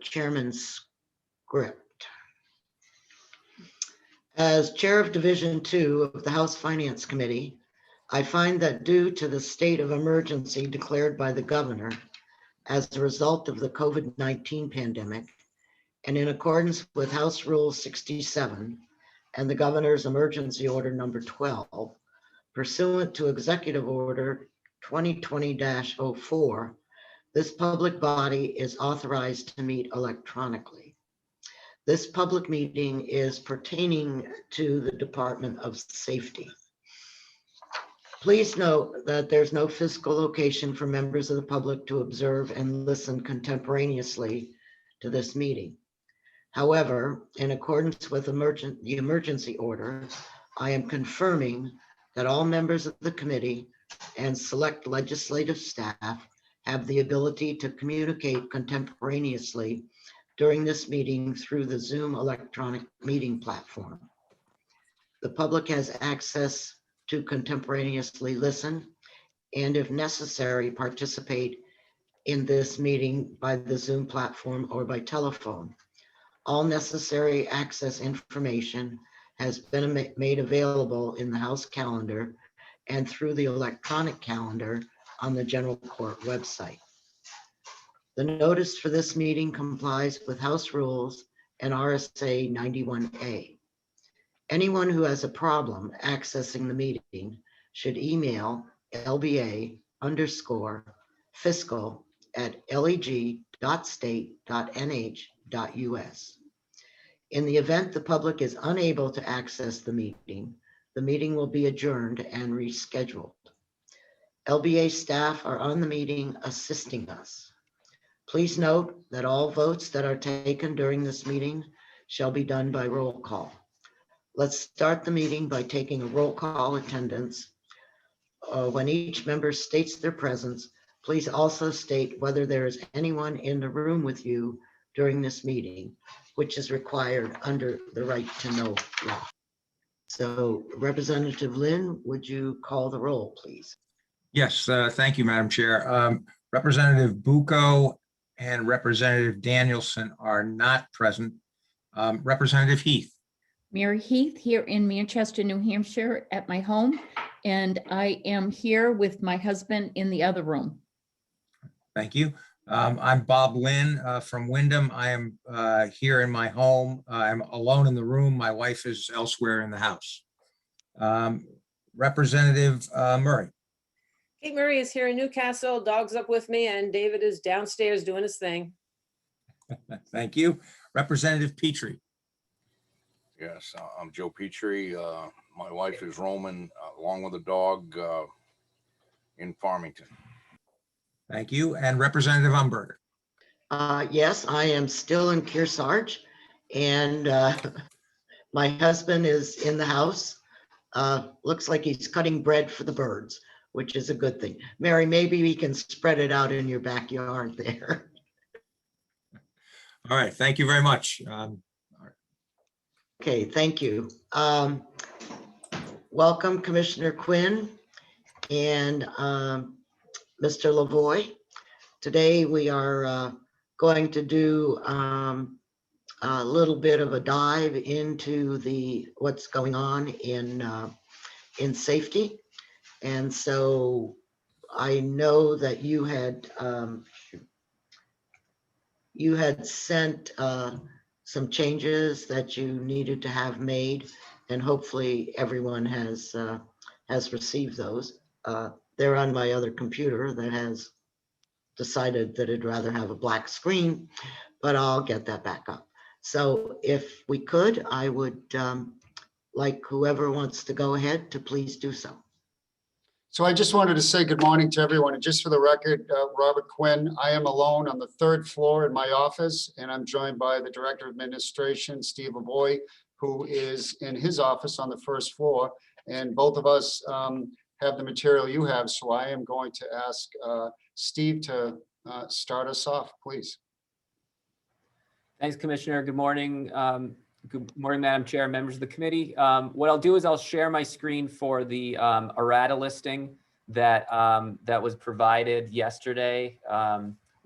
chairman's script. As chair of Division 2 of the House Finance Committee, I find that due to the state of emergency declared by the governor as a result of the COVID-19 pandemic, and in accordance with House Rule 67 and the governor's emergency order number 12, pursuant to Executive Order 2020-04, this public body is authorized to meet electronically. This public meeting is pertaining to the Department of Safety. Please note that there's no physical location for members of the public to observe and listen contemporaneously to this meeting. However, in accordance with the emergency order, I am confirming that all members of the committee and select legislative staff have the ability to communicate contemporaneously during this meeting through the Zoom electronic meeting platform. The public has access to contemporaneously listen and, if necessary, participate in this meeting by the Zoom platform or by telephone. All necessary access information has been made available in the House calendar and through the electronic calendar on the General Court website. The notice for this meeting complies with House rules and RSA 91A. Anyone who has a problem accessing the meeting should email lba_fiscal@leg.state.nh.us. In the event the public is unable to access the meeting will be adjourned and rescheduled. LBA staff are on the meeting assisting us. Please note that all votes that are taken during this meeting shall be done by roll call. Let's start the meeting by taking a roll call attendance. When each member states their presence, please also state whether there is anyone in the room with you during this meeting, which is required under the right to know law. So Representative Lynn, would you call the roll, please? Yes, thank you, Madam Chair. Representative Bucco and Representative Danielson are not present. Representative Heath. Mary Heath here in Manchester, New Hampshire at my home, and I am here with my husband in the other room. Thank you. I'm Bob Lynn from Wyndham. I am here in my home. I'm alone in the room. My wife is elsewhere in the house. Representative Murray. Kate Murray is here in Newcastle. Dog's up with me, and David is downstairs doing his thing. Thank you. Representative Petrie. Yes, I'm Joe Petrie. My wife is roaming along with a dog in Farmington. Thank you. And Representative Umberger. Yes, I am still in Kearsarge, and my husband is in the house. Looks like he's cutting bread for the birds, which is a good thing. Mary, maybe we can spread it out in your backyard there. All right, thank you very much. Okay, thank you. Welcome, Commissioner Quinn and Mr. Lavoie. Today we are going to do a little bit of a dive into what's going on in safety. And so I know that you had sent some changes that you needed to have made, and hopefully everyone has received those. They're on my other computer that has decided that it'd rather have a black screen, but I'll get that back up. So if we could, I would like whoever wants to go ahead to please do so. So I just wanted to say good morning to everyone. And just for the record, Robert Quinn, I am alone on the 3rd floor in my office, and I'm joined by the Director of Administration, Steve Lavoie, who is in his office on the 1st floor. And both of us have the material you have. So I am going to ask Steve to start us off, please. Thanks, Commissioner. Good morning. Good morning, Madam Chair, members of the committee. What I'll do is I'll share my screen for the errata listing that was provided yesterday,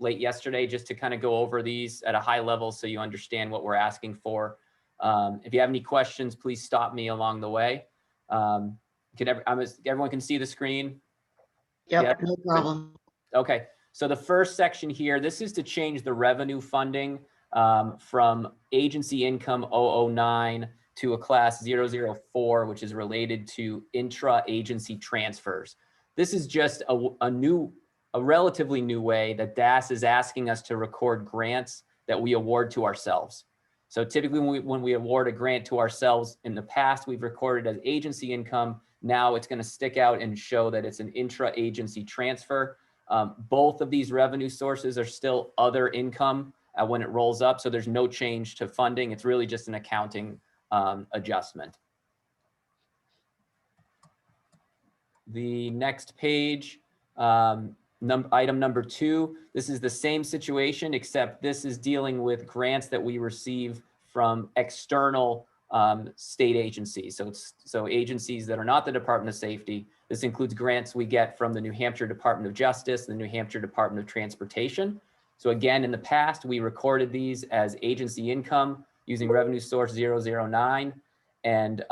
late yesterday just to kind of go over these at a high level so you understand what we're asking for. If you have any questions, please stop me along the way. Everyone can see the screen? Yep, Yeah. no problem. Okay, so the first section here, this is to change the revenue funding from agency income 009 to a class 004, which is related to intra-agency transfers. This is just a relatively new way that DAS is asking us to record grants that we award to ourselves. So typically when we award a grant to ourselves in the past, we've recorded as agency income. Now it's going to stick out and show that it's an intra-agency transfer. Both of these revenue sources are still other income when it rolls up. So there's no change to funding. It's really just an accounting adjustment. The next page, item number 2, this is the same situation, except this is dealing with grants that we receive from external state agencies. So agencies that are not the Department of Safety. This includes grants we get from the New Hampshire Department of Justice, the New Hampshire Department of Transportation. So again, in the past, we recorded these as agency income using revenue source 009. And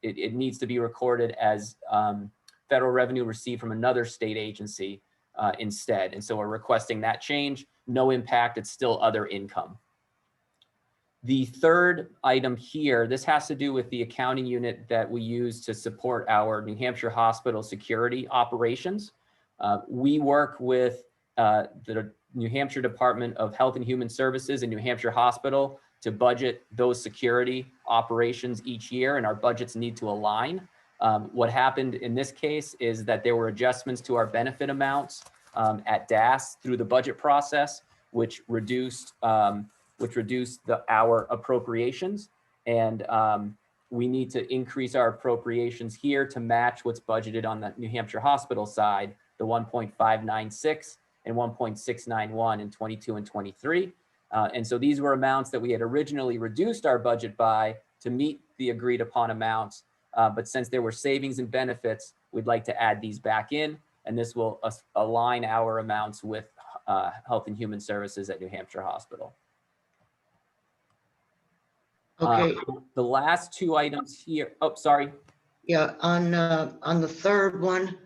it needs to be recorded as federal revenue received from another state agency instead. And so we're requesting that change. No impact, it's still other income. The third item here, this has to do with the accounting unit that we use to support our New Hampshire hospital security operations. We work with the New Hampshire Department of Health and Human Services and New Hampshire Hospital to budget those security operations each year, and our budgets need to align. What happened in this case is that there were adjustments to our benefit amounts at DAS through the budget process, which reduced our appropriations. And we need to increase our appropriations here to match what's budgeted on the New Hampshire hospital side, the 1.596 and 1.691 in 22 and 23. And so these were amounts that we had originally reduced our budget by to meet the agreed upon amounts. But since there were savings and benefits, we'd like to add these back in, and this will align our amounts with Health and Human Services at New Hampshire Hospital. Okay, The last two items here, oh, sorry. yeah, on the third one,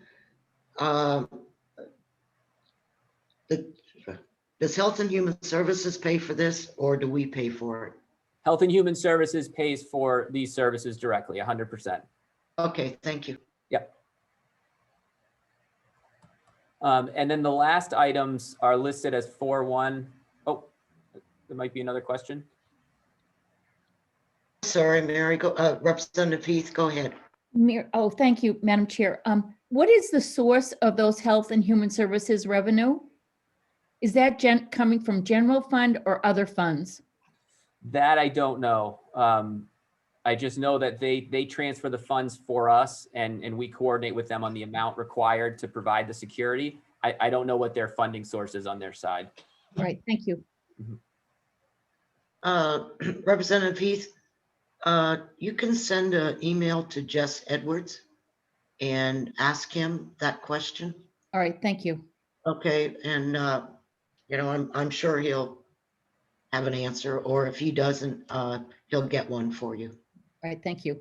does Health and Human Services pay for this, or do we pay for it? Health and Human Services pays for these services directly, 100%. Okay, thank you. Yep. And then the last items are listed as 4.1. Oh, there might be another question. Sorry, Mary, go, Representative Heath, go ahead. Oh, thank you, Madam Chair. What is the source of those Health and Human Services revenue? Is that coming from general fund or other funds? That I don't know. I just know that they transfer the funds for us, and we coordinate with them on the amount required to provide the security. I don't know what their funding source is on their side. All right, thank you. Representative Heath, you can send an email to Jess Edwards and ask him that question. All right, thank you. Okay, and I'm sure he'll have an answer, or if he doesn't, he'll get one for you. All right, thank you.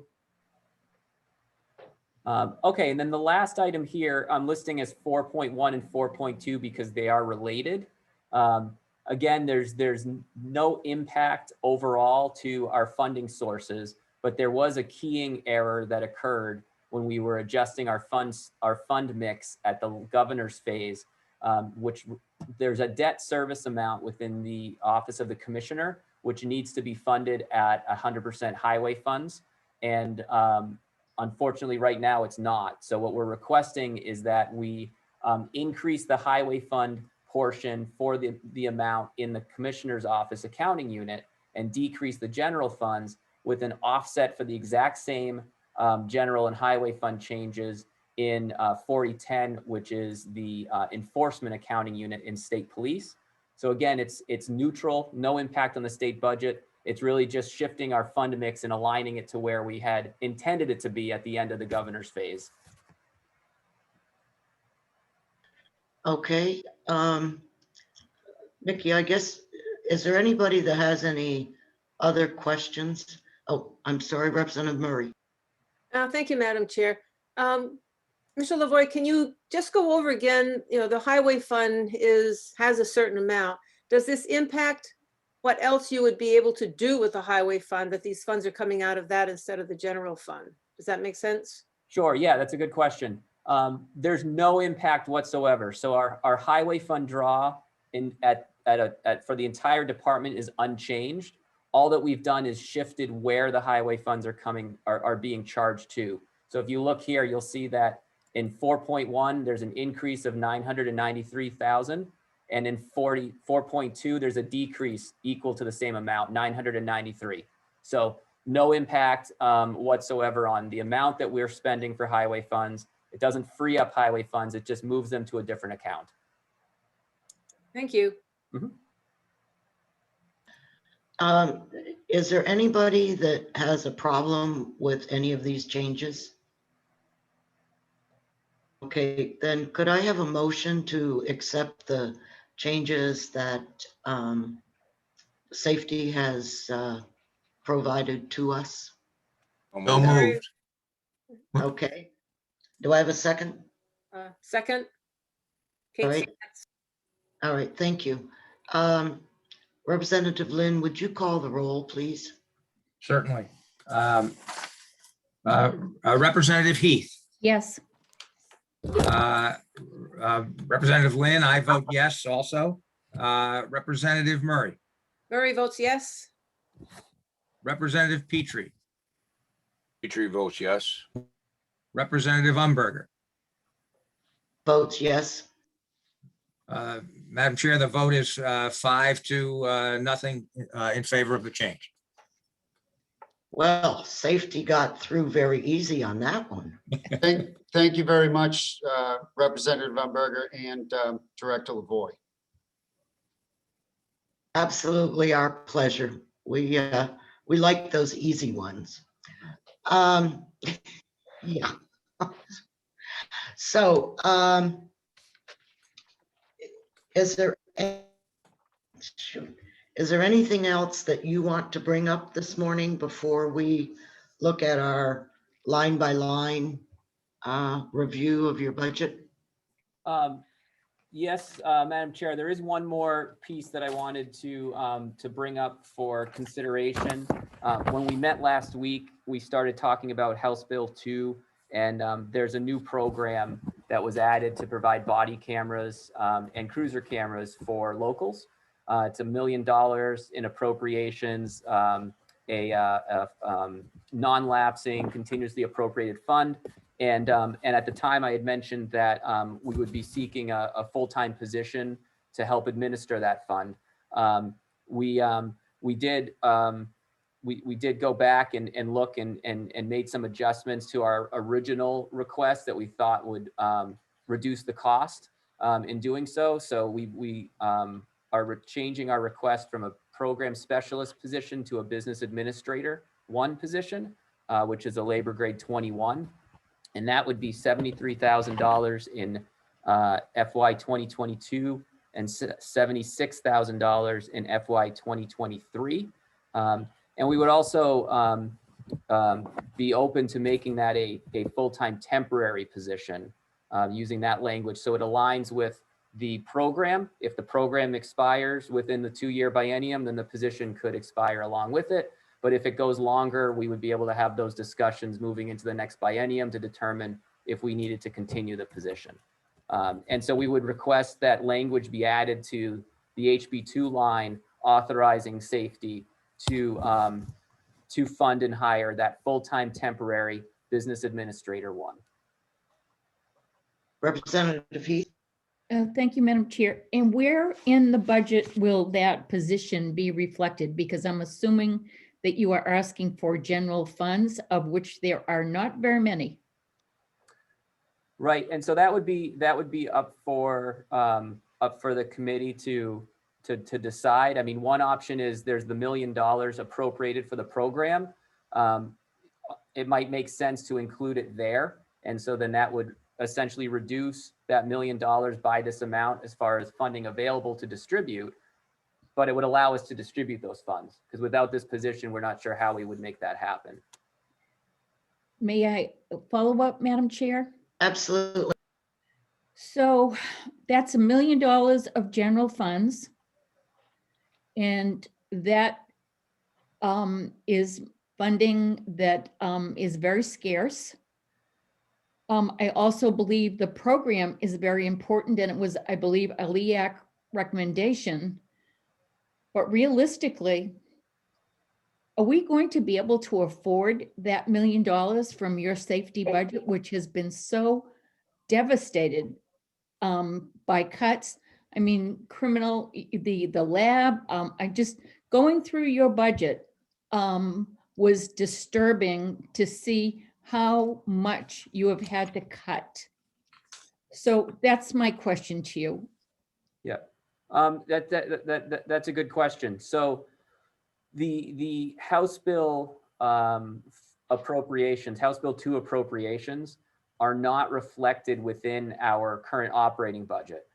Okay, and then the last item here I'm listing as 4.1 and 4.2 because they are related. Again, there's no impact overall to our funding sources, but there was a keying error that occurred when we were adjusting our fund mix at the governor's phase, which there's a debt service amount within the Office of the Commissioner, which needs to be funded at 100% highway funds. And unfortunately, right now it's not. So what we're requesting is that we increase the highway fund portion for the amount in the Commissioner's Office accounting unit and decrease the general funds with an offset for the exact same general and highway fund changes in 4010, which is the enforcement accounting unit in state police. So again, it's neutral, no impact on the state budget. It's really just shifting our fund mix and aligning it to where we had intended it to be at the end of the governor's phase. Okay, Nikki, I guess, is there anybody that has any other questions? Oh, I'm sorry, Representative Murray. Thank you, Madam Chair. Mr. Lavoy, can you just go over again, the highway fund has a certain amount. Does this impact what else you would be able to do with the highway fund, that these funds are coming out of that instead of the general fund? Does that make sense? Sure, yeah, that's a good question. There's no impact whatsoever. So our highway fund draw for the entire department is unchanged. All that we've done is shifted where the highway funds are being charged to. So if you look here, you'll see that in 4.1, there's an increase of 993,000. And in 4.2, there's a decrease equal to the same amount, 993. So no impact whatsoever on the amount that we're spending for highway funds. It doesn't free up highway funds. It just moves them to a different account. Thank you. Is there anybody that has a problem with any of these changes? Okay, then could I have a motion to accept the changes that safety has provided to us? So moved. Okay, do I have a second? Second? All Kate right. Sachs. All right, thank you. Representative Lynn, would you call the roll, please? Certainly. Representative Heath, Yes. Representative Lynn, I vote yes also. Representative Murray, Murray votes yes. Representative Petrie, Petrie votes yes. Representative Umberger. Votes yes. Madam Chair, the vote is 5-0 in favor of the change. Well, safety got through very easy on that one. Thank you very much, Representative Umberger and Director Lavoy. Absolutely our pleasure. We like those easy ones. Yeah. So, is there anything else that you want to bring up this morning before we look at our line by line review of your budget? Yes, Madam Chair, there is one more piece that I wanted to bring up for consideration. When we met last week, we started talking about House Bill 2, and there's a new program that was added to provide body cameras and cruiser cameras for locals. It's $1 million in appropriations, non-lapsing, continuously appropriated fund. And at the time I had mentioned that we would be seeking a full-time position to help administer that fund. We did go back and look and made some adjustments to our original request that we thought would reduce the cost in doing so. So we are changing our request from a program specialist position to a business administrator 1 position, which is a labor grade 21. And that would be $73,000 in FY 2022 and $76,000 in FY 2023. And we would also be open to making that a full-time temporary position using that language. So it aligns with the program. If the program expires within the 2-year biennium, then the position could expire along with it. But if it goes longer, we would be able to have those discussions moving into the next biennium to determine if we needed to continue the position. And so we would request that language be added to the HB2 line authorizing safety to fund and hire that full-time temporary business administrator 1. Representative Heath? Thank you, Madam Chair. And where in the budget will that position be reflected? Because I'm assuming that you are asking for general funds, of which there are not very many. Right, and so that would be up for the committee to decide. I mean, one option is there's the $1 million appropriated for the program. It might make sense to include it there, and so then that would essentially reduce that $1 million by this amount as far as funding available to distribute, but it would allow us to distribute those funds, because without this position, we're not sure how we would make that happen. May I follow up, Madam Chair? Absolutely. So that's $1 million of general funds. And that is funding that is very scarce. I also believe the program is very important, and it was, I believe, a LEAC recommendation. But realistically, are we going to be able to afford that $1 million from your safety budget, which has been so devastated by cuts? I mean, criminal, the lab, I just, going through your budget was disturbing to see how much you have had to cut. So that's my question to you. Yeah, that's a good question. So the House Bill appropriations, House Bill 2 appropriations are not reflected within our current operating budget.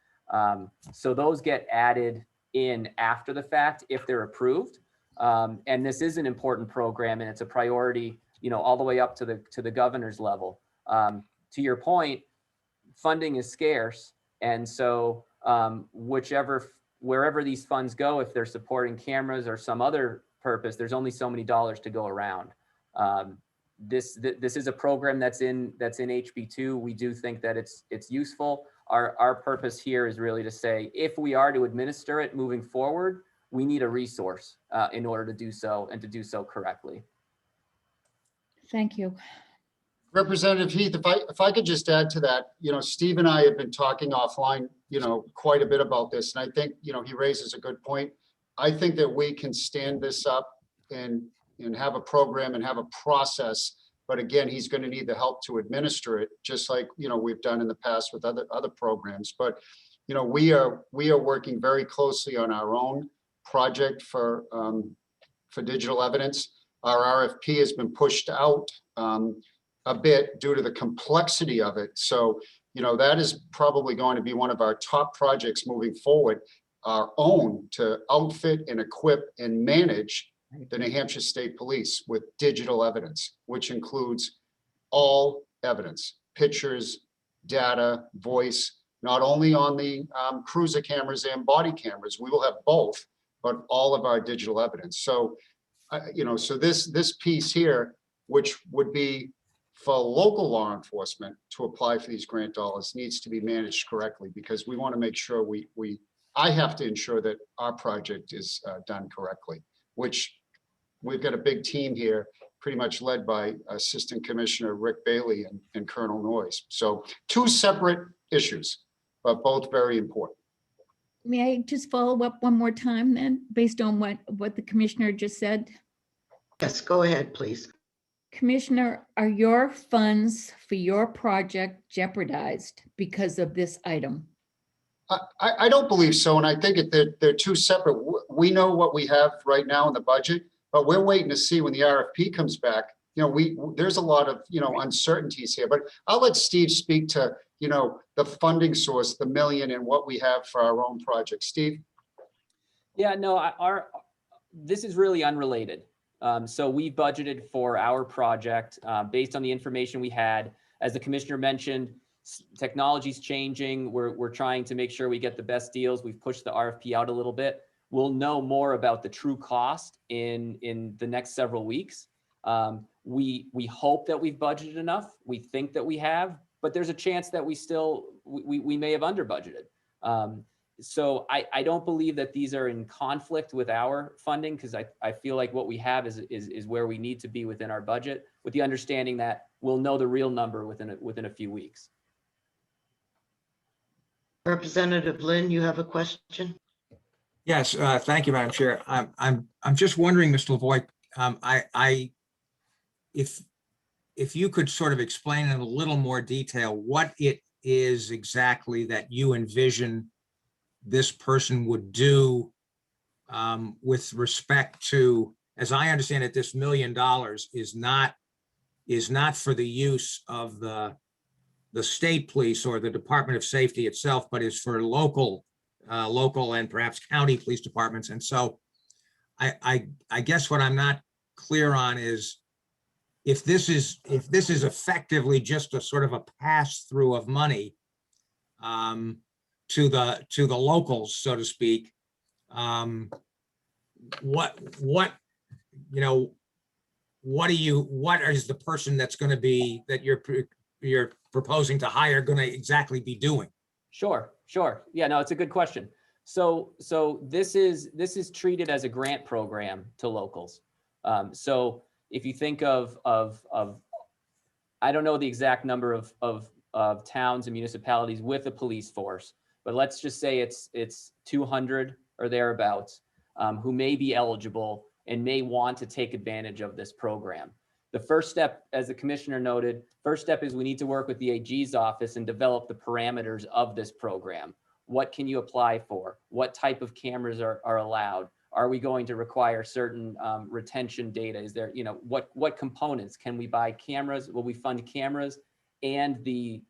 So those get added in after the fact if they're approved. And this is an important program, and it's a priority, you know, all the way up to the governor's level. To your point, funding is scarce, and so wherever these funds go, if they're supporting cameras or some other purpose, there's only so many dollars to go around. This is a program that's in HB2. We do think that it's useful. Our purpose here is really to say, if we are to administer it moving forward, we need a resource in order to do so, and to do so correctly. Thank you. Representative Heath, if I could just add to that, you know, Steve and I have been talking offline, you know, quite a bit about this, and I think, you know, he raises a good point. I think that we can stand this up and have a program and have a process, but again, he's going to need the help to administer it, just like, you know, we've done in the past with other programs. But, you know, we are working very closely on our own project for digital evidence. Our RFP has been pushed out a bit due to the complexity of it. So, you know, that is probably going to be one of our top projects moving forward, our own, to outfit and equip and manage the New Hampshire State Police with digital evidence, which includes all evidence, pictures, data, voice, not only on the cruiser cameras and body cameras. We will have both, but all of our digital evidence. So, you know, so this piece here, which would be for local law enforcement to apply for these grant dollars, needs to be managed correctly, because we want to make sure I have to ensure that our project is done correctly, which we've got a big team here, pretty much led by Assistant Commissioner Rick Bailey and Colonel Noyes. So 2 separate issues, but both very important. May I just follow up one more time then, based on what the commissioner just said? Yes, go ahead, please. Commissioner, are your funds for your project jeopardized because of this item? I don't believe so, and I think they're 2 separate. We know what we have right now in the budget, but we're waiting to see when the RFP comes back. You know, there's a lot of, you know, uncertainties here, but I'll let Steve speak to, you know, the funding source, the $1 million, and what we have for our own project. Steve? Yeah, no, this is really unrelated. So we budgeted for our project based on the information we had. As the commissioner mentioned, technology's changing. We're trying to make sure we get the best deals. We've pushed the RFP out a little bit. We'll know more about the true cost in the next several weeks. We hope that we've budgeted enough. We think that we have, but there's a chance that we may have under budgeted. So I don't believe that these are in conflict with our funding, because I feel like what we have is where we need to be within our budget, with the understanding that we'll know the real number within a few weeks. Representative Lynn, you have a question? Yes, thank you, Madam Chair. I'm just wondering, Mr. Lavoy, if you could sort of explain in a little more detail what it is exactly that you envision this person would do with respect to, as I understand it, this $1 million is not for the use of the the state police or the Department of Safety itself, but is for local and perhaps county police departments. And so I guess what I'm not clear on is if this is effectively just a sort of a pass through of money to the locals, so to speak, what is the person that's going to be, that you're proposing to hire, going to exactly be doing? Sure. Yeah, no, it's a good question. So this is treated as a grant program to locals. So if you think of I don't know the exact number of towns and municipalities with a police force, but let's just say it's 200 or thereabouts who may be eligible and may want to take advantage of this program. The first step, as the commissioner noted, first step is we need to work with the AG's office and develop the parameters of this program. What can you apply for? What type of cameras are allowed? Are we going to require certain retention data? Is there, what components? Can we buy cameras? Will we fund cameras and the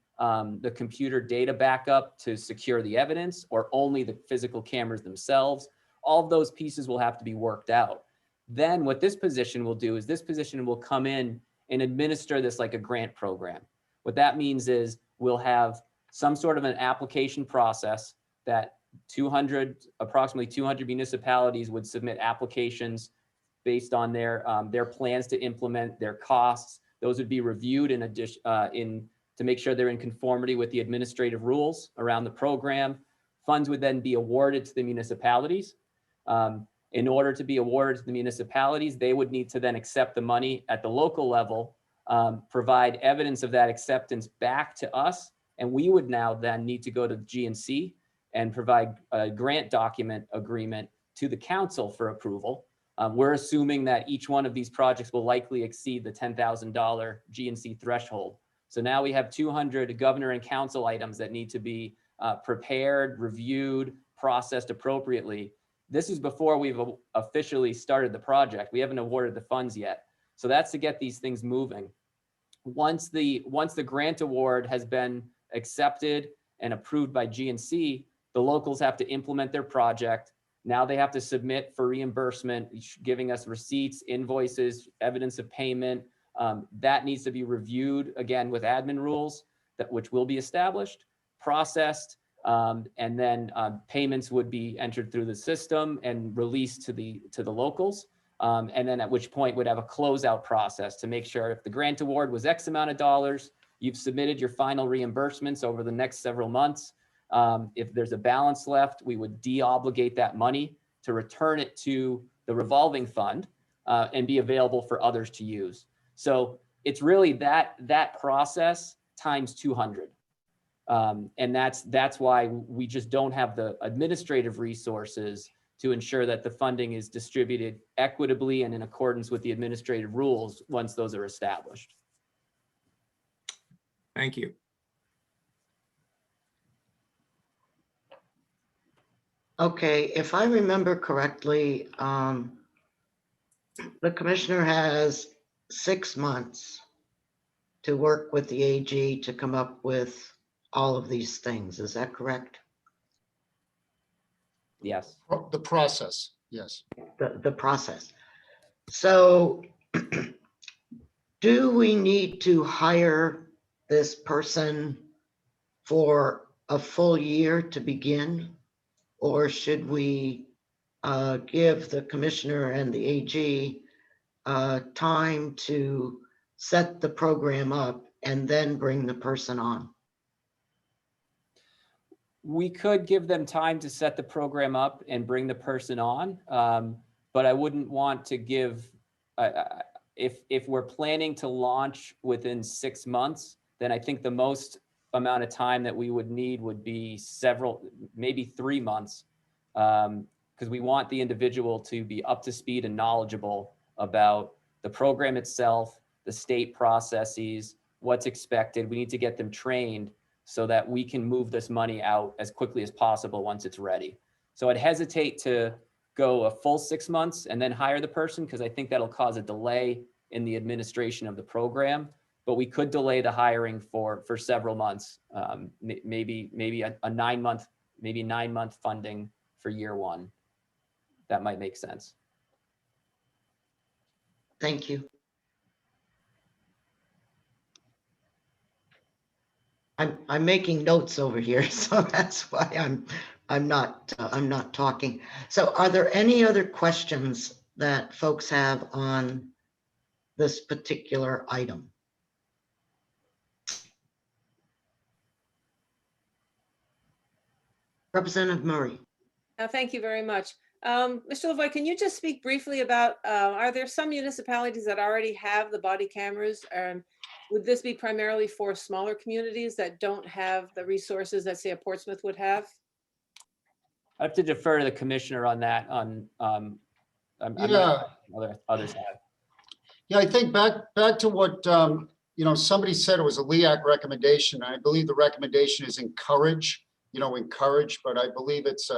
computer data backup to secure the evidence, or only the physical cameras themselves? All of those pieces will have to be worked out. Then what this position will do is this position will come in and administer this like a grant program. What that means is we'll have some sort of an application process that approximately 200 municipalities would submit applications based on their plans to implement, their costs. Those would be reviewed in addition to make sure they're in conformity with the administrative rules around the program. Funds would then be awarded to the municipalities. In order to be awarded to the municipalities, they would need to then accept the money at the local level, provide evidence of that acceptance back to us, and we would now then need to go to the GNC and provide a grant document agreement to the council for approval. We're assuming that each one of these projects will likely exceed the $10,000 GNC threshold. So now we have 200 governor and council items that need to be prepared, reviewed, processed appropriately. This is before we've officially started the project. We haven't awarded the funds yet. So that's to get these things moving. Once the grant award has been accepted and approved by GNC, the locals have to implement their project. Now they have to submit for reimbursement, giving us receipts, invoices, evidence of payment. That needs to be reviewed again with admin rules which will be established, processed, and then payments would be entered through the system and released to the locals. And then at which point would have a closeout process to make sure if the grant award was X amount of dollars, you've submitted your final reimbursements over the next several months. If there's a balance left, we would de-obligate that money to return it to the revolving fund and be available for others to use. So it's really that process times 200. And that's why we just don't have the administrative resources to ensure that the funding is distributed equitably and in accordance with the administrative rules once those are established. Thank you. Okay, if I remember correctly, the commissioner has 6 months to work with the AG to come up with all of these things. Is that correct? Yes. The process, yes. The process. So do we need to hire this person for a full year to begin? Or should we give the commissioner and the AG time to set the program up and then bring the person on? We could give them time to set the program up and bring the person on, but I wouldn't want to give, if we're planning to launch within 6 months, then I think the most amount of time that we would need would be maybe 3 months, because we want the individual to be up to speed and knowledgeable about the program itself, the state processes, what's expected. We need to get them trained so that we can move this money out as quickly as possible once it's ready. So I'd hesitate to go a full 6 months and then hire the person, because I think that'll cause a delay in the administration of the program. but we could delay the hiring for several months. Maybe a 9-month funding for year one. That might make sense. Thank you. I'm making notes over here, so that's why I'm not talking. So are there any other questions that folks have on this particular item? Representative Murray. Thank you very much. Mr. Lavoy, can you just speak briefly about, are there some municipalities that already have the body cameras? Would this be primarily for smaller communities that don't have the resources that, say, a Portsmouth would have? I have to defer to the commissioner on that. I'm Yeah. not others have. Yeah, I think back to what, somebody said it was a LEAC recommendation. I believe the recommendation is encourage, but I believe it's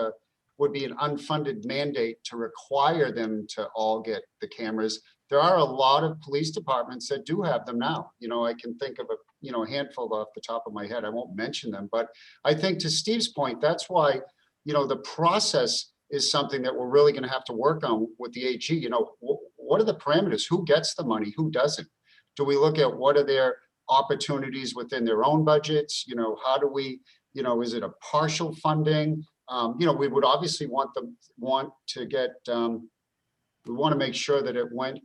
would be an unfunded mandate to require them to all get the cameras. There are a lot of police departments that do have them now. I can think of a handful off the top of my head. I won't mention them, but I think to Steve's point, that's why, the process is something that we're really going to have to work on with the AG. What are the parameters? Who gets the money? Who doesn't? Do we look at what are their opportunities within their own budgets? How do we, is it a partial funding? We would obviously want to get, we want to make sure that it went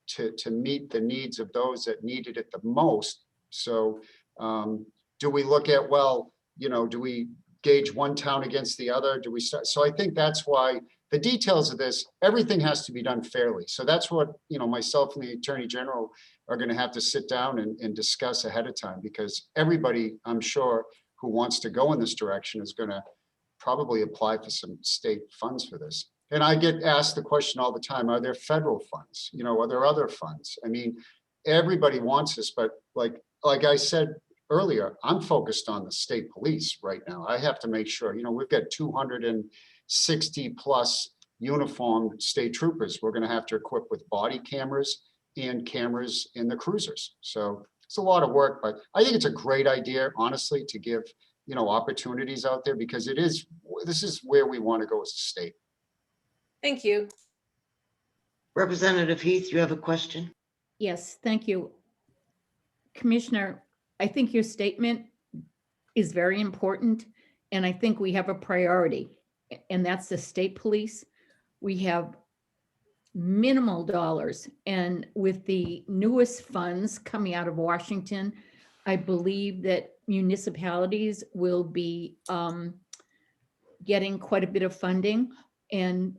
to meet the needs of those that needed it the most. So do we look at, do we gauge one town against the other? Do we start? So I think that's why the details of this, everything has to be done fairly. So that's what, myself and the Attorney General are going to have to sit down and discuss ahead of time, because everybody, I'm sure, who wants to go in this direction is going to probably apply for some state funds for this. And I get asked the question all the time, are there federal funds? Are there other funds? I mean, everybody wants this, but like I said earlier, I'm focused on the state police right now. I have to make sure, we've got 260 plus uniformed state troopers. We're going to have to equip with body cameras and cameras in the cruisers. So it's a lot of work, but I think it's a great idea, honestly, to give, opportunities out there, because this is where we want to go as a state. Thank you. Representative Heath, you have a question? Yes, thank you. Commissioner, I think your statement is very important, and I think we have a priority, and that's the state police. We have minimal dollars, and with the newest funds coming out of Washington, I believe that municipalities will be getting quite a bit of funding. And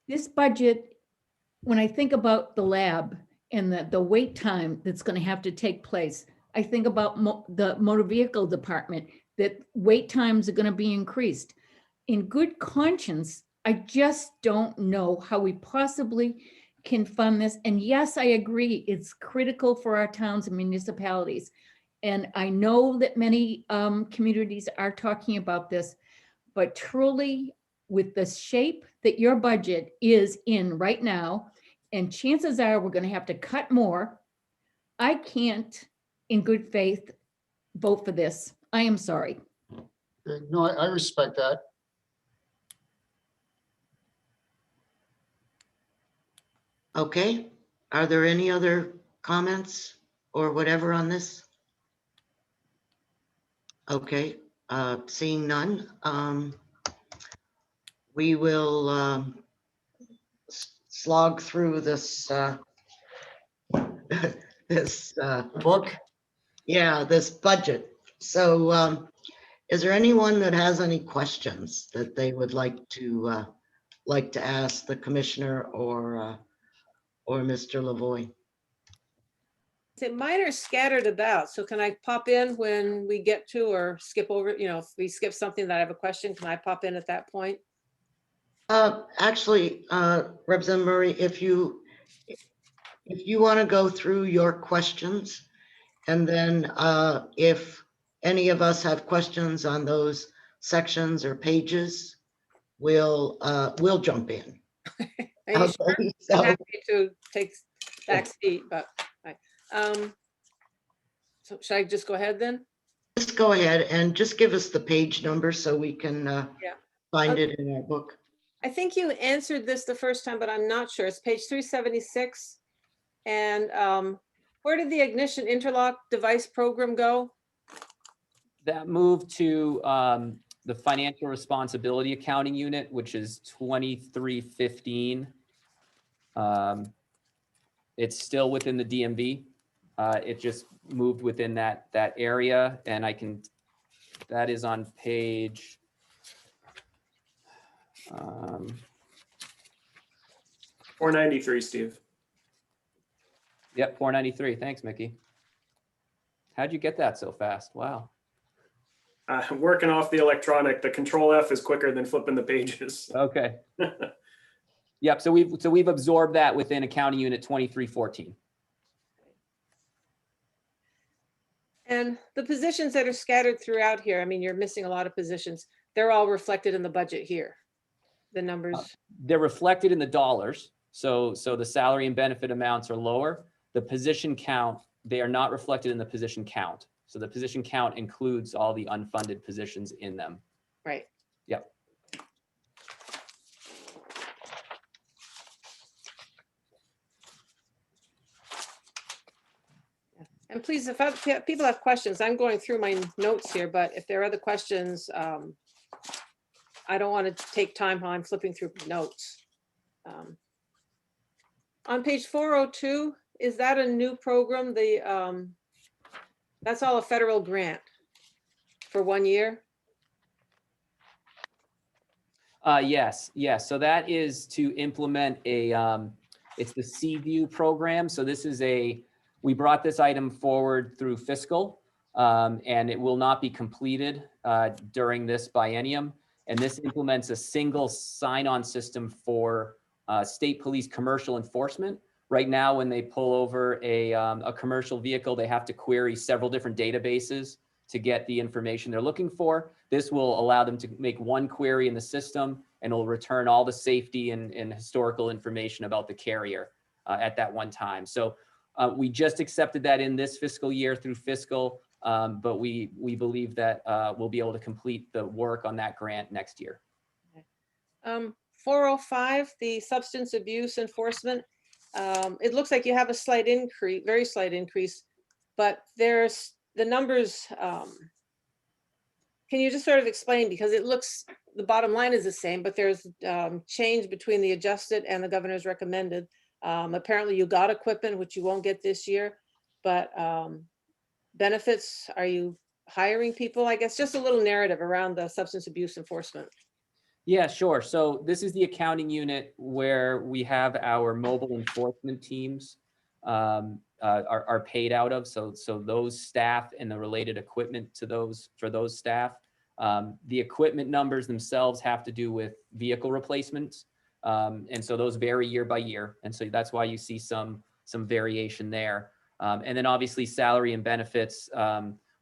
this budget, when I think about the lab and the wait time that's going to have to take place, I think about the motor vehicle department, that wait times are going to be increased. In good conscience, I just don't know how we possibly can fund this. And yes, I agree, it's critical for our towns and municipalities. And I know that many communities are talking about this, but truly, with the shape that your budget is in right now, and chances are we're going to have to cut more, I can't, in good faith, vote for this. I am sorry. No, I respect that. Okay, are there any other comments or whatever on this? Okay, seeing none, we will slog through this this Book? this budget. So is there anyone that has any questions that they would like to ask the commissioner or Mr. Lavoy? Mine are scattered about, so can I pop in when we get to, or skip over, if we skip something that I have a question, can I pop in at that point? Actually, Representative Murray, if you want to go through your questions, and then if any of us have questions on those sections or pages, we'll jump in. Are you sure? Okay, I'm so happy to take back seat, but, right. So should I just go ahead then? just go ahead and just give us the page number so we can Yeah. find it in our book. I think you answered this the first time, but I'm not sure. It's page 376. And where did the ignition interlock device program go? That moved to the financial responsibility accounting unit, which is 2315. It's still within the DMV. It just moved within that area, and that is on page 493, Steve. yep, 493. Thanks, Mickey. How'd you get that so fast? Wow. Working off the electronic, the control F is quicker than flipping the pages. Okay. Yep. So we've absorbed that within accounting unit 2314. And the positions that are scattered throughout here, I mean, you're missing a lot of positions. They're all reflected in the budget here. The numbers. They're reflected in the dollars. So the salary and benefit amounts are lower. The position count, they are not reflected in the position count. So the position count includes all the unfunded positions in them. Right. Yep. And please, if people have questions, I'm going through my notes here, but if there are other questions, I don't want to take time while I'm flipping through notes. On page 402, is that a new program? That's all a federal grant for 1 year? Yes. So that is to implement it's the C-View program. So this is we brought this item forward through fiscal, and it will not be completed during this biennium. And this implements a single sign-on system for state police commercial enforcement. Right now, when they pull over a commercial vehicle, they have to query several different databases to get the information they're looking for. This will allow them to make one query in the system, and it'll return all the safety and historical information about the carrier at that one time. So we just accepted that in this fiscal year through fiscal, but we believe that we'll be able to complete the work on that grant next year. 405, the substance abuse enforcement. It looks like you have a slight increase, very slight increase, but there's the numbers. Can you just sort of explain, because it looks, the bottom line is the same, but there's change between the adjusted and the governor's recommended. Apparently you got equipment, which you won't get this year, but benefits, are you hiring people? I guess just a little narrative around the substance abuse enforcement. Yeah, sure. So this is the accounting unit where we have our mobile enforcement teams are paid out of. So those staff and the related equipment to for those staff. The equipment numbers themselves have to do with vehicle replacements. And so those vary year by year. And so that's why you see some variation there. And then obviously salary and benefits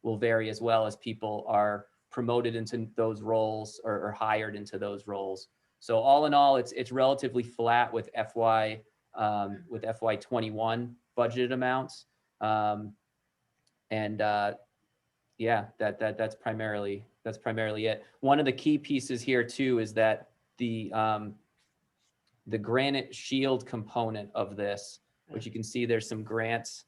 will vary as well as people are promoted into those roles or hired into those roles. So all in all, it's relatively flat with FY 21 budgeted amounts. Yeah, that's primarily it. One of the key pieces here too is that the Granite Shield component of this, which you can see there's some grants,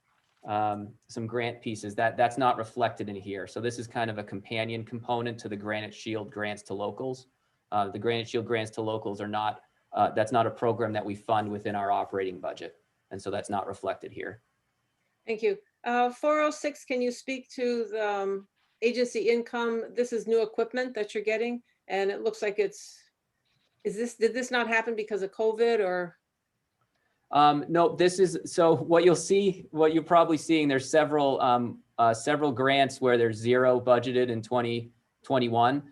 some grant pieces that's not reflected in here. So this is kind of a companion component to the Granite Shield grants to locals. The Granite Shield grants to locals are not, that's not a program that we fund within our operating budget. And so that's not reflected here. Thank you. 406, can you speak to the agency income? This is new equipment that you're getting, and it looks like did this not happen because of COVID or? No, so what you're probably seeing, there's several grants where there's zero budgeted in 2021.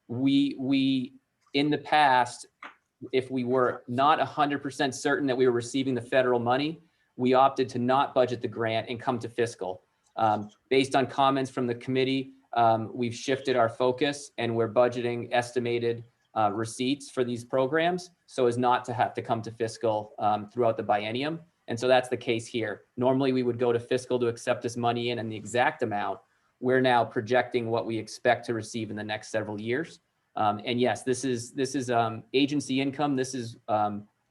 We in the past, if we were not 100% certain that we were receiving the federal money, we opted to not budget the grant and come to fiscal. Based on comments from the committee, we've shifted our focus and we're budgeting estimated receipts for these programs so as not to have to come to fiscal throughout the biennium. And so that's the case here. Normally we would go to fiscal to accept this money in and the exact amount. We're now projecting what we expect to receive in the next several years. And yes, this is agency income. This is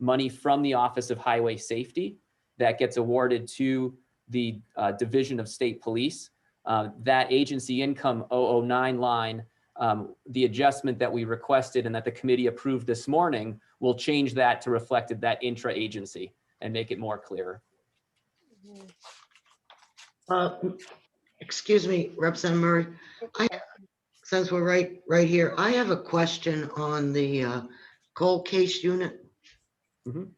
money from the Office of Highway Safety that gets awarded to the Division of State Police. That agency income 009 line, the adjustment that we requested and that the committee approved this morning will change that to reflect that intra-agency and make it more clear. Excuse me, Representative Murray. Since we're right here, I have a question on the cold case unit. Mhm.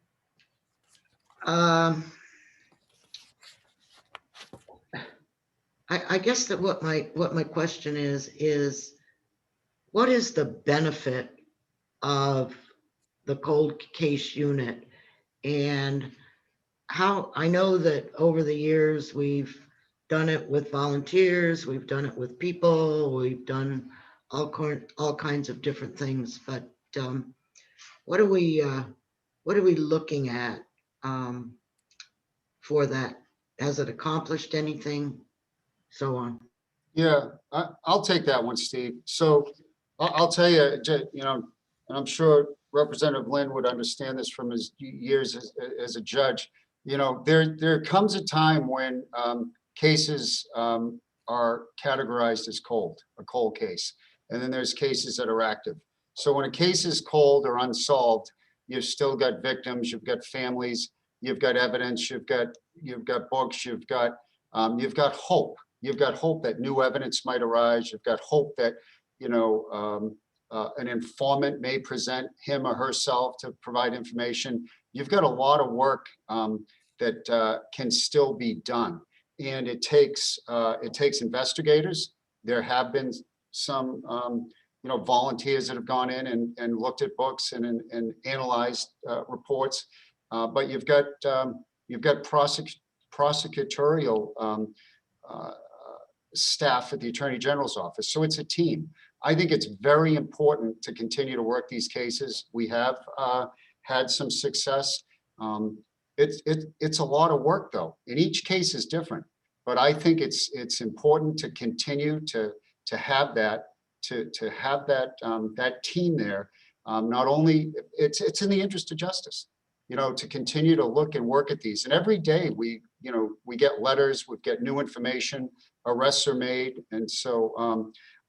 I guess that what my question is what is the benefit of the cold case unit? And how, I know that over the years, we've done it with volunteers, we've done it with people, we've done all kinds of different things, but what are we looking at for that? Has it accomplished anything? So on. Yeah, I'll take that one, Steve. So I'll tell you, and I'm sure Representative Lynn would understand this from his years as a judge. There comes a time when cases are categorized as a cold case, and then there's cases that are active. So when a case is cold or unsolved, you've still got victims, you've got families, you've got evidence, you've got books, you've got hope. You've got hope that new evidence might arise. You've got hope that, an informant may present him or herself to provide information. You've got a lot of work that can still be done. And it takes investigators. There have been some, volunteers that have gone in and looked at books and analyzed reports. But you've got prosecutorial staff at the Attorney General's office. So it's a team. I think it's very important to continue to work these cases. We have had some success. It's a lot of work though, and each case is different. But I think it's important to continue to have that that team there. Not only it's in the interest of justice, to continue to look and work at these. And every day we get letters, we get new information, arrests are made. And so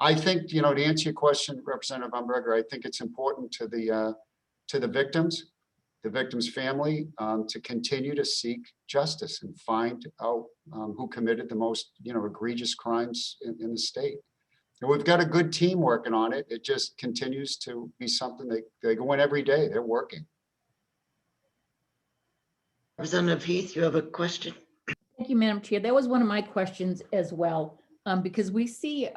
I think, to answer your question, Representative Umberger, I think it's important to the victim's family, to continue to seek justice and find out who committed the most, egregious crimes in the state. And we've got a good team working on it. It just continues to be something they go in every day. They're working. Representative Heath, you have a question? Thank you, Madam Chair. That was one of my questions as well, because we see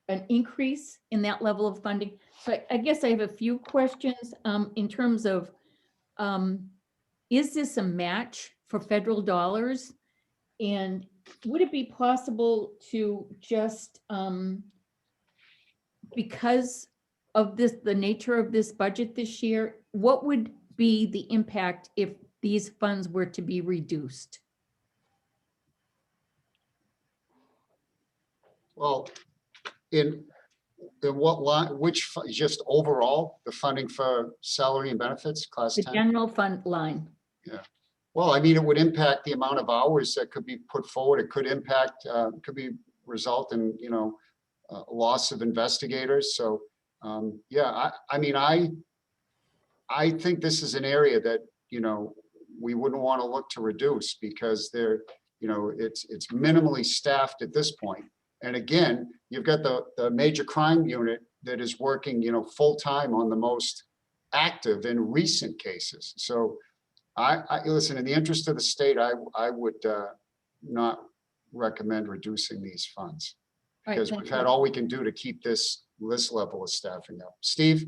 an increase in that level of funding. So I guess I have a few questions in terms of, is this a match for federal dollars? And would it be possible to just, because of the nature of this budget this year, what would be the impact if these funds were to be reduced? Well, in what line, just overall, the funding for salary and benefits, class The 10? general fund line. Yeah. Well, I mean, it would impact the amount of hours that could be put forward. It could impact, result in, loss of investigators. So, yeah, I think this is an area that, we wouldn't want to look to reduce because it's minimally staffed at this point. And again, you've got the major crime unit that is working, full time on the most active and recent cases. So I listen, in the interest of the state, I would not recommend reducing these funds because we've had all we can do to keep this level of staffing up. Steve?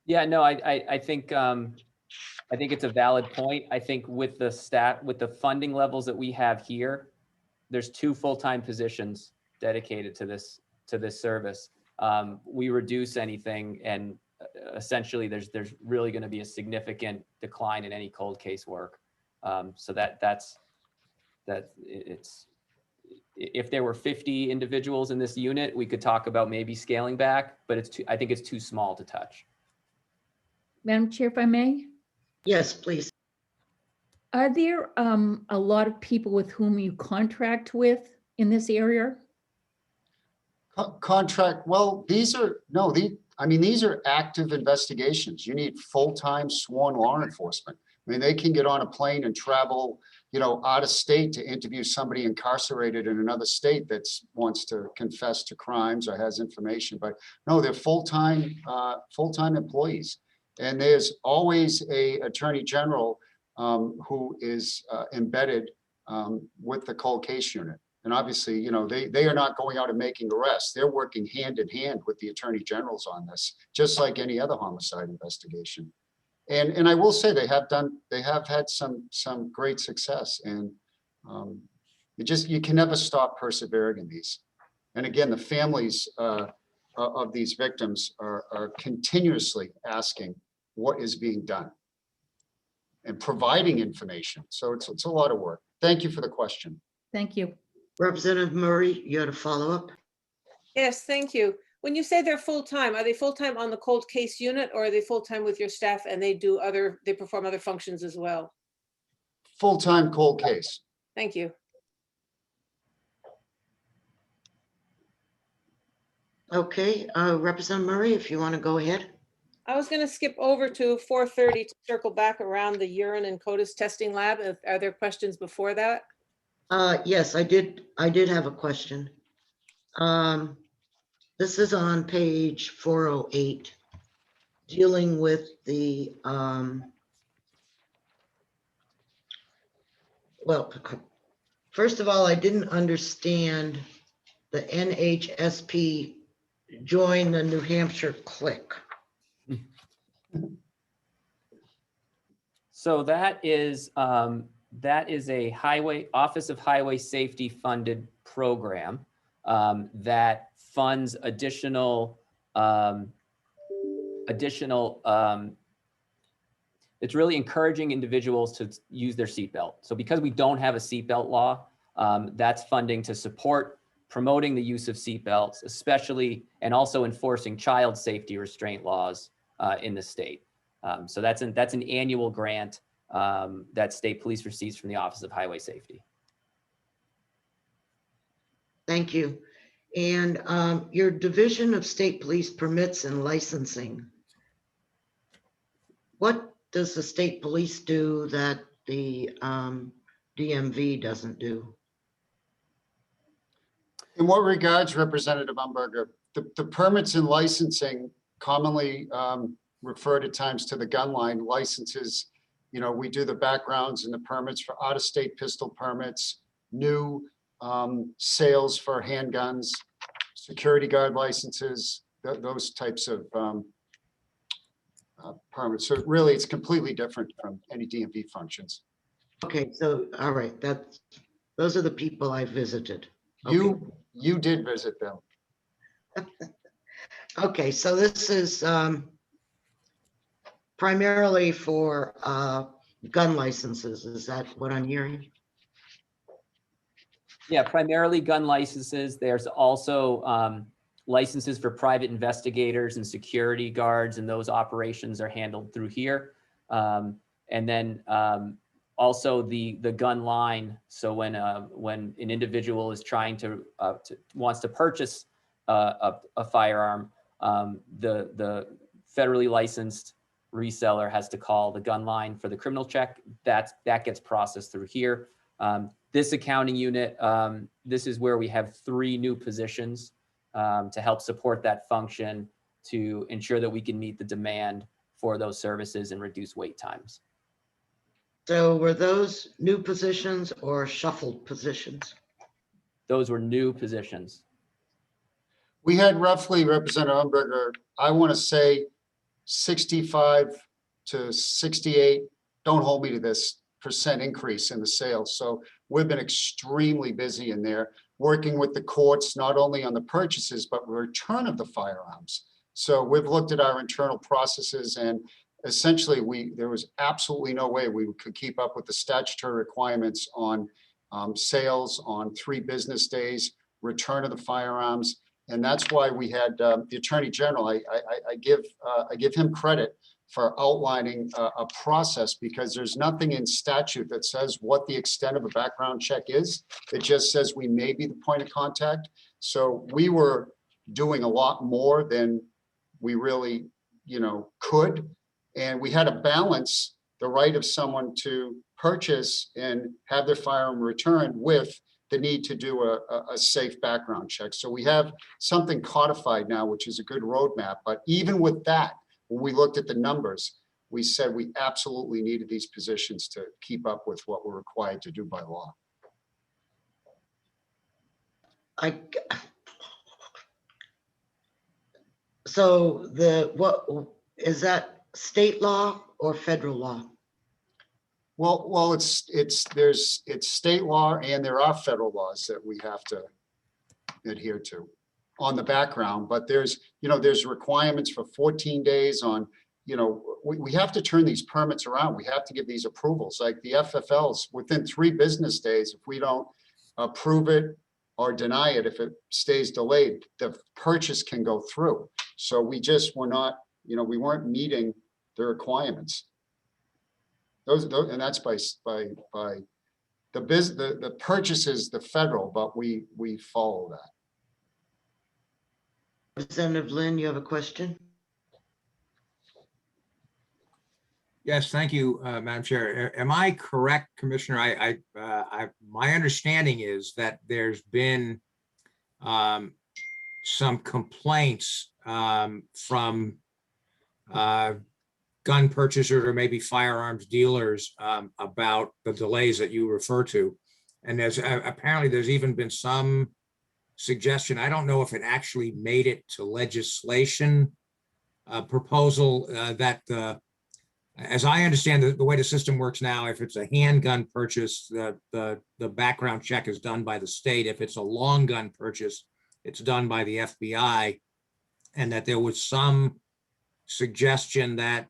Yeah, no, I think it's a valid point. I think with the funding levels that we have here, there's 2 full-time positions dedicated to this service. we reduce anything, and essentially there's really going to be a significant decline in any cold case work. So it's, if there were 50 individuals in this unit, we could talk about maybe scaling back, but I think it's too small to touch. Madam Chair, if I may, Yes, please. are there a lot of people with whom you contract with in this area? Contract, well, these are, no, these are active investigations. You need full-time sworn law enforcement. I mean, they can get on a plane and travel, out of state to interview somebody incarcerated in another state that wants to confess to crimes or has information, but no, they're full-time employees. And there's always a attorney general who is embedded with the cold case unit. And obviously, they are not going out and making arrests. They're working hand in hand with the attorney generals on this, just like any other homicide investigation. And I will say they have had some great success, and you can never stop persevering in these. And again, the families of these victims are continuously asking what is being done and providing information. So it's a lot of work. Thank you for the question. Thank you. Representative Murray, you had a follow-up? Yes, thank you. When you say they're full-time, are they full-time on the cold case unit, or are they full-time with your staff and they perform other functions as well? Full-time cold case. Thank you. Okay, Representative Murray, if you want to go ahead. I was going to skip over to 4:30 to circle back around the urine and CODIS testing lab. Are there questions before that? Yes, I did have a question. This is on page 408, dealing with the, well, first of all, I didn't understand the NHSP join the New Hampshire clique. So that is a Office of Highway Safety funded program that funds additional, it's really encouraging individuals to use their seatbelt. So because we don't have a seatbelt law, that's funding to support promoting the use of seatbelts, especially, and also enforcing child safety restraint laws in the state. So that's an annual grant that state police receives from the Office of Highway Safety. Thank you. And your Division of State Police Permits and Licensing, what does the state police do that the DMV doesn't do? In what regards, Representative Umberger, the permits and licensing commonly referred at times to the gun line licenses. We do the backgrounds and the permits for out-of-state pistol permits, new sales for handguns, security guard licenses, those types of permits. So really, it's completely different from any DMV functions. Okay, so, all right, those are the people I visited. Okay. You did visit them. Okay, so this is primarily for gun licenses. Is that what I'm hearing? Yeah, primarily gun licenses. There's also licenses for private investigators and security guards, and those operations are handled through here. And then also the gun line. So when an individual is trying wants to purchase a firearm, the federally licensed reseller has to call the gun line for the criminal check. That gets processed through here. This accounting unit, this is where we have 3 new positions to help support that function to ensure that we can meet the demand for those services and reduce wait times. So were those new positions or shuffled positions? Those were new positions. We had roughly, Representative Umberger, I want to say 65 to 68, don't hold me to this, % increase in the sales. So we've been extremely busy in there. working with the courts, not only on the purchases, but return of the firearms. So we've looked at our internal processes, and essentially there was absolutely no way we could keep up with the statutory requirements on sales on 3 business days, return of the firearms. And that's why we had the Attorney General, I give him credit for outlining a process, because there's nothing in statute that says what the extent of a background check is. It just says we may be the point of contact. So we were doing a lot more than we really, could. And we had to balance the right of someone to purchase and have their firearm returned with the need to do a safe background check. So we have something codified now, which is a good roadmap. But even with that, when we looked at the numbers, we said we absolutely needed these positions to keep up with what we're required to do by law. So what is that, state law or federal law? Well, it's state law, and there are federal laws that we have to adhere to on the background, but there's requirements for 14 days on, we have to turn these permits around. We have to give these approvals, like the FFLs, within 3 business days. If we don't approve it or deny it, if it stays delayed, the purchase can go through. So we weren't meeting the requirements. And that's by the purchases, the federal, but we follow that. Representative Lynn, you have a question? Yes, thank you, Madam Chair. Am I correct, Commissioner? My understanding is that there's been some complaints from gun purchasers or maybe firearms dealers about the delays that you refer to. And apparently there's even been some suggestion, I don't know if it actually made it to legislation proposal that as I understand the way the system works now, if it's a handgun purchase, the background check is done by the state. If it's a long gun purchase, it's done by the FBI. And that there was some suggestion that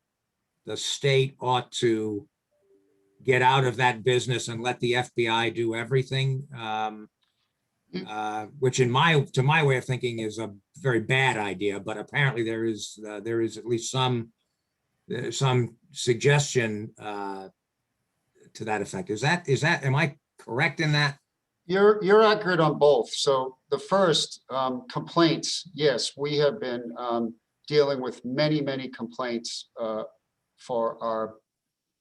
the state ought to get out of that business and let the FBI do everything, which to my way of thinking is a very bad idea. But apparently there is at least some suggestion to that effect. Is that am I correct in that? You're accurate on both. So the first, complaints, yes, we have been dealing with many complaints for our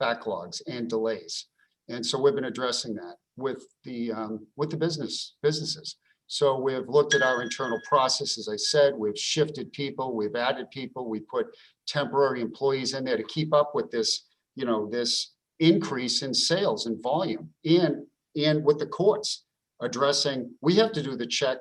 backlogs and delays. And so we've been addressing that with the businesses. So we've looked at our internal process. As I said, we've shifted people, we've added people, we put temporary employees in there to keep up with this, this increase in sales and volume, and with the courts addressing, we have to do the check,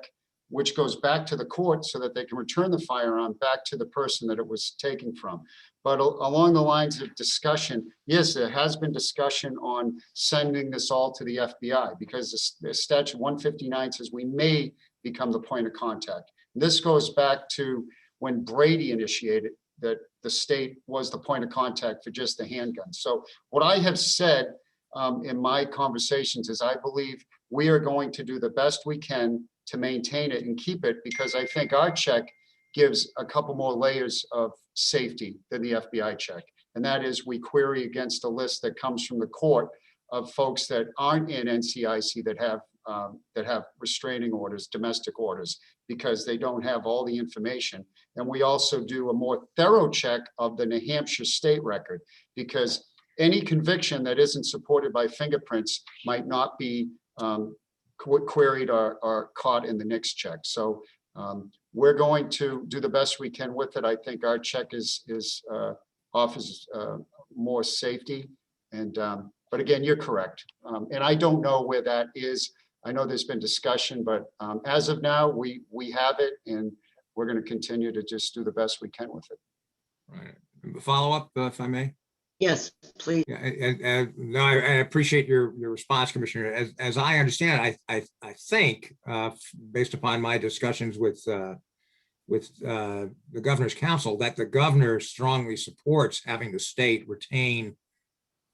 which goes back to the court so that they can return the firearm back to the person that it was taken from. But along the lines of discussion, yes, there has been discussion on sending this all to the FBI, because the statute 159 says we may become the point of contact. This goes back to when Brady initiated that the state was the point of contact for just the handgun. So what I have said in my conversations is I believe we are going to do the best we can to maintain it and keep it, because I think our check gives a couple more layers of safety than the FBI check. And that is, we query against a list that comes from the court of folks that aren't in NCIC that have restraining orders, domestic orders, because they don't have all the information. And we also do a more thorough check of the New Hampshire state record, because any conviction that isn't supported by fingerprints might not be queried or caught in the next check. So we're going to do the best we can with it. I think our check offers more safety. And but again, you're correct. And I don't know where that is. I know there's been discussion, but as of now, we have it, and we're going to continue to just do the best we can with it. Right. Follow up, if I may. Yes, please. Yeah, no, I appreciate your response, Commissioner. As I understand, I think, based upon my discussions with the governor's council, that the governor strongly supports having the state retain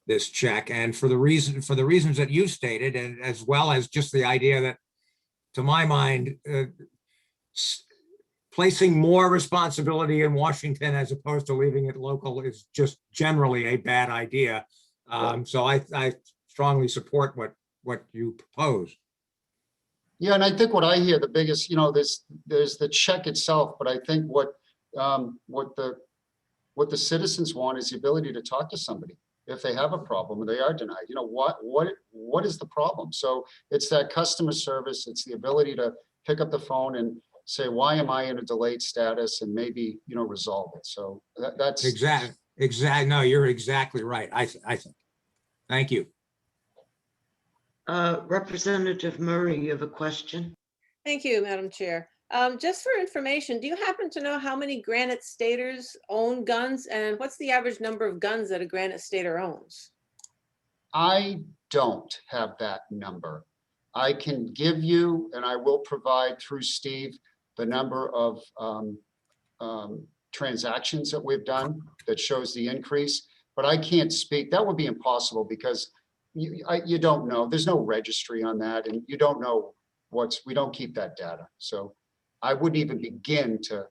this check, and for the reasons that you stated, and as well as just the idea that, to my mind, placing more responsibility in Washington as opposed to leaving it local is just generally a bad idea. So I strongly support what you propose. Yeah, and I think what I hear, the biggest, there's the check itself, but I think what the citizens want is the ability to talk to somebody if they have a problem and they are denied. What is the problem? So it's that customer service. It's the ability to pick up the phone and say, why am I in a delayed status, and maybe resolve it. So that's Exactly. No, you're exactly right. I think. Thank you. Representative Murray, you have a question? Thank you, Madam Chair. Just for information, do you happen to know how many Granite staters own guns, and what's the average number of guns that a Granite stater owns? I don't have that number. I can give you, and I will provide through Steve, the number of transactions that we've done that shows the increase, but I can't speak. That would be impossible because you don't know. There's no registry on that, and you don't know we don't keep that data. So I wouldn't even begin to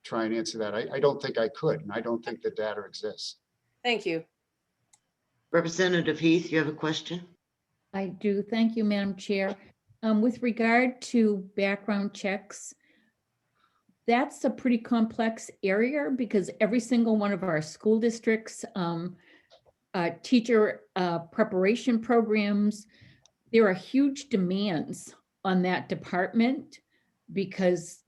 try and answer that. I don't think I could, and I don't think the data exists. Thank you. Representative Heath, you have a question? I do. Thank you, Madam Chair. With regard to background checks, that's a pretty complex area because every single one of our school districts, teacher preparation programs, there are huge demands on that department because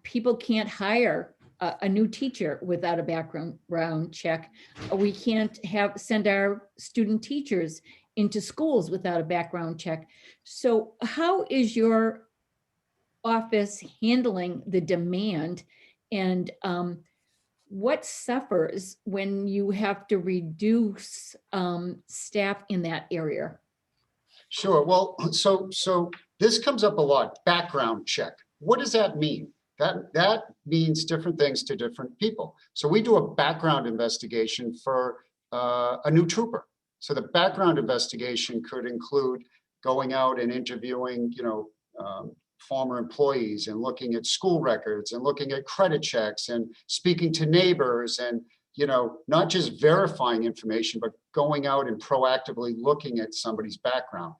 people can't hire a new teacher without a background check. We can't send our student teachers into schools without a background check. So how is your office handling the demand, and what suffers when you have to reduce staff in that area? Sure. Well, so this comes up a lot. Background check. What does that mean? That means different things to different people. So we do a background investigation for a new trooper. So the background investigation could include going out and interviewing, former employees and looking at school records and looking at credit checks and speaking to neighbors and, not just verifying information, but going out and proactively looking at somebody's background.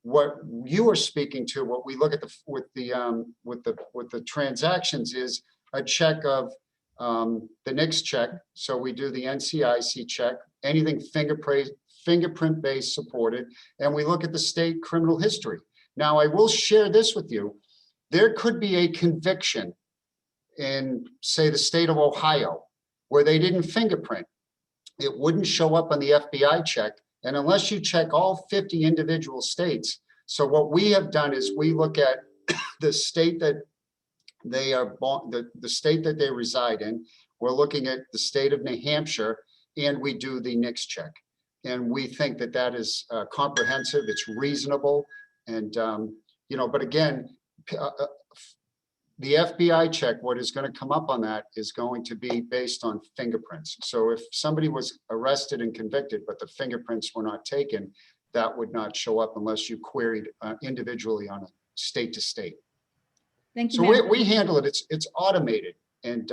What you are speaking to, what we look at with the transactions is a check of the NICS check. So we do the NCIC check, anything fingerprint based supported, and we look at the state criminal history. Now, I will share this with you. There could be a conviction in, say, the state of Ohio, where they didn't fingerprint. It wouldn't show up on the FBI check. And unless you check all 50 individual states. So what we have done is we look at the state that they are born, the state that they reside in. We're looking at the state of New Hampshire, and we do the NICS check. And we think that that is comprehensive, it's reasonable. And, but again, the FBI check, what is going to come up on that is going to be based on fingerprints. So if somebody was arrested and convicted, but the fingerprints were not taken, that would not show up unless you queried individually on a state to state. Thank you. So we handle it. It's automated. And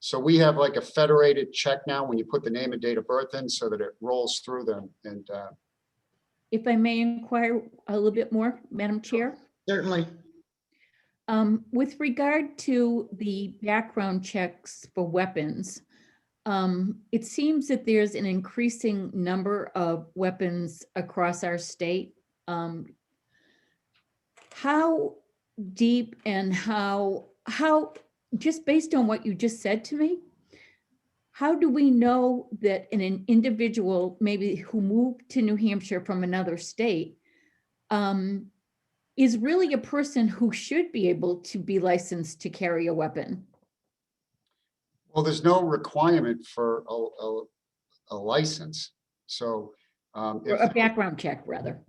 so we have like a federated check now when you put the name and date of birth in so that it rolls through them. And if I may inquire a little bit more, Madam Chair? Certainly. With regard to the background checks for weapons, it seems that there's an increasing number of weapons across our state. How deep and how, just based on what you just said to me, how do we know that an individual maybe who moved to New Hampshire from another state is really a person who should be able to be licensed to carry a weapon? Well, there's no requirement for a license. So, Or if, a background check, rather.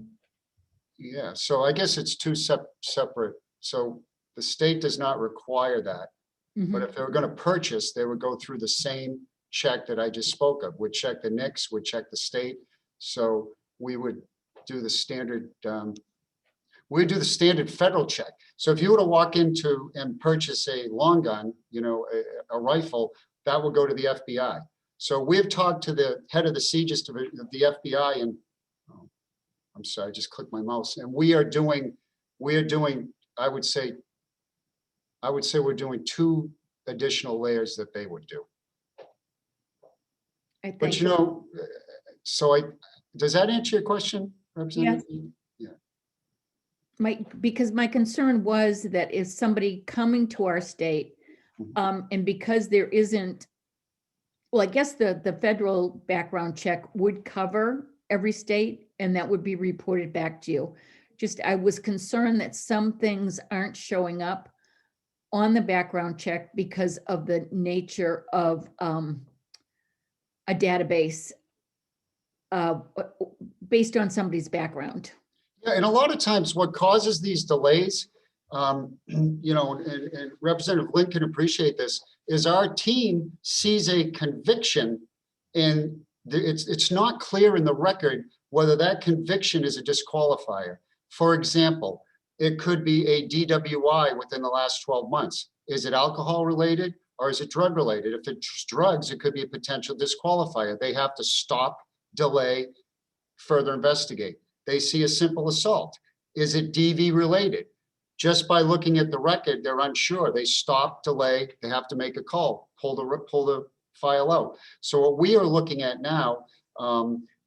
yeah, so I guess it's two separate. So the state does not require that. But Mhm. if they were going to purchase, they would go through the same check that I just spoke of. Would check the NICS, would check the state. So we would do the standard, we do the standard federal check. So if you were to walk into and purchase a long gun, you know, a rifle, that would go to the FBI. So we've talked to the head of the CJIS division of the FBI, and oh, I'm sorry, I just clicked my mouse. And we are doing, I would say we're doing 2 additional layers that they would do. I But think, you know, does that answer your question, Representative? because my concern was that if somebody coming to our state, and because there isn't, well, I guess the federal background check would cover every state, and that would be reported back to you. Just, I was concerned that some things aren't showing up on the background check because of the nature of a database based on somebody's background. Yeah, and a lot of times what causes these delays, you know, and Representative Lynn can appreciate this, is our team sees a conviction and it's not clear in the record whether that conviction is a disqualifier. For example, it could be a DWI within the last 12 months. Is it alcohol related or is it drug related? If it's drugs, it could be a potential disqualifier. They have to stop, delay, further investigate. They see a simple assault. Is it DV related? Just by looking at the record, they're unsure. They stop, delay, they have to make a call, pull the file out. So what we are looking at now,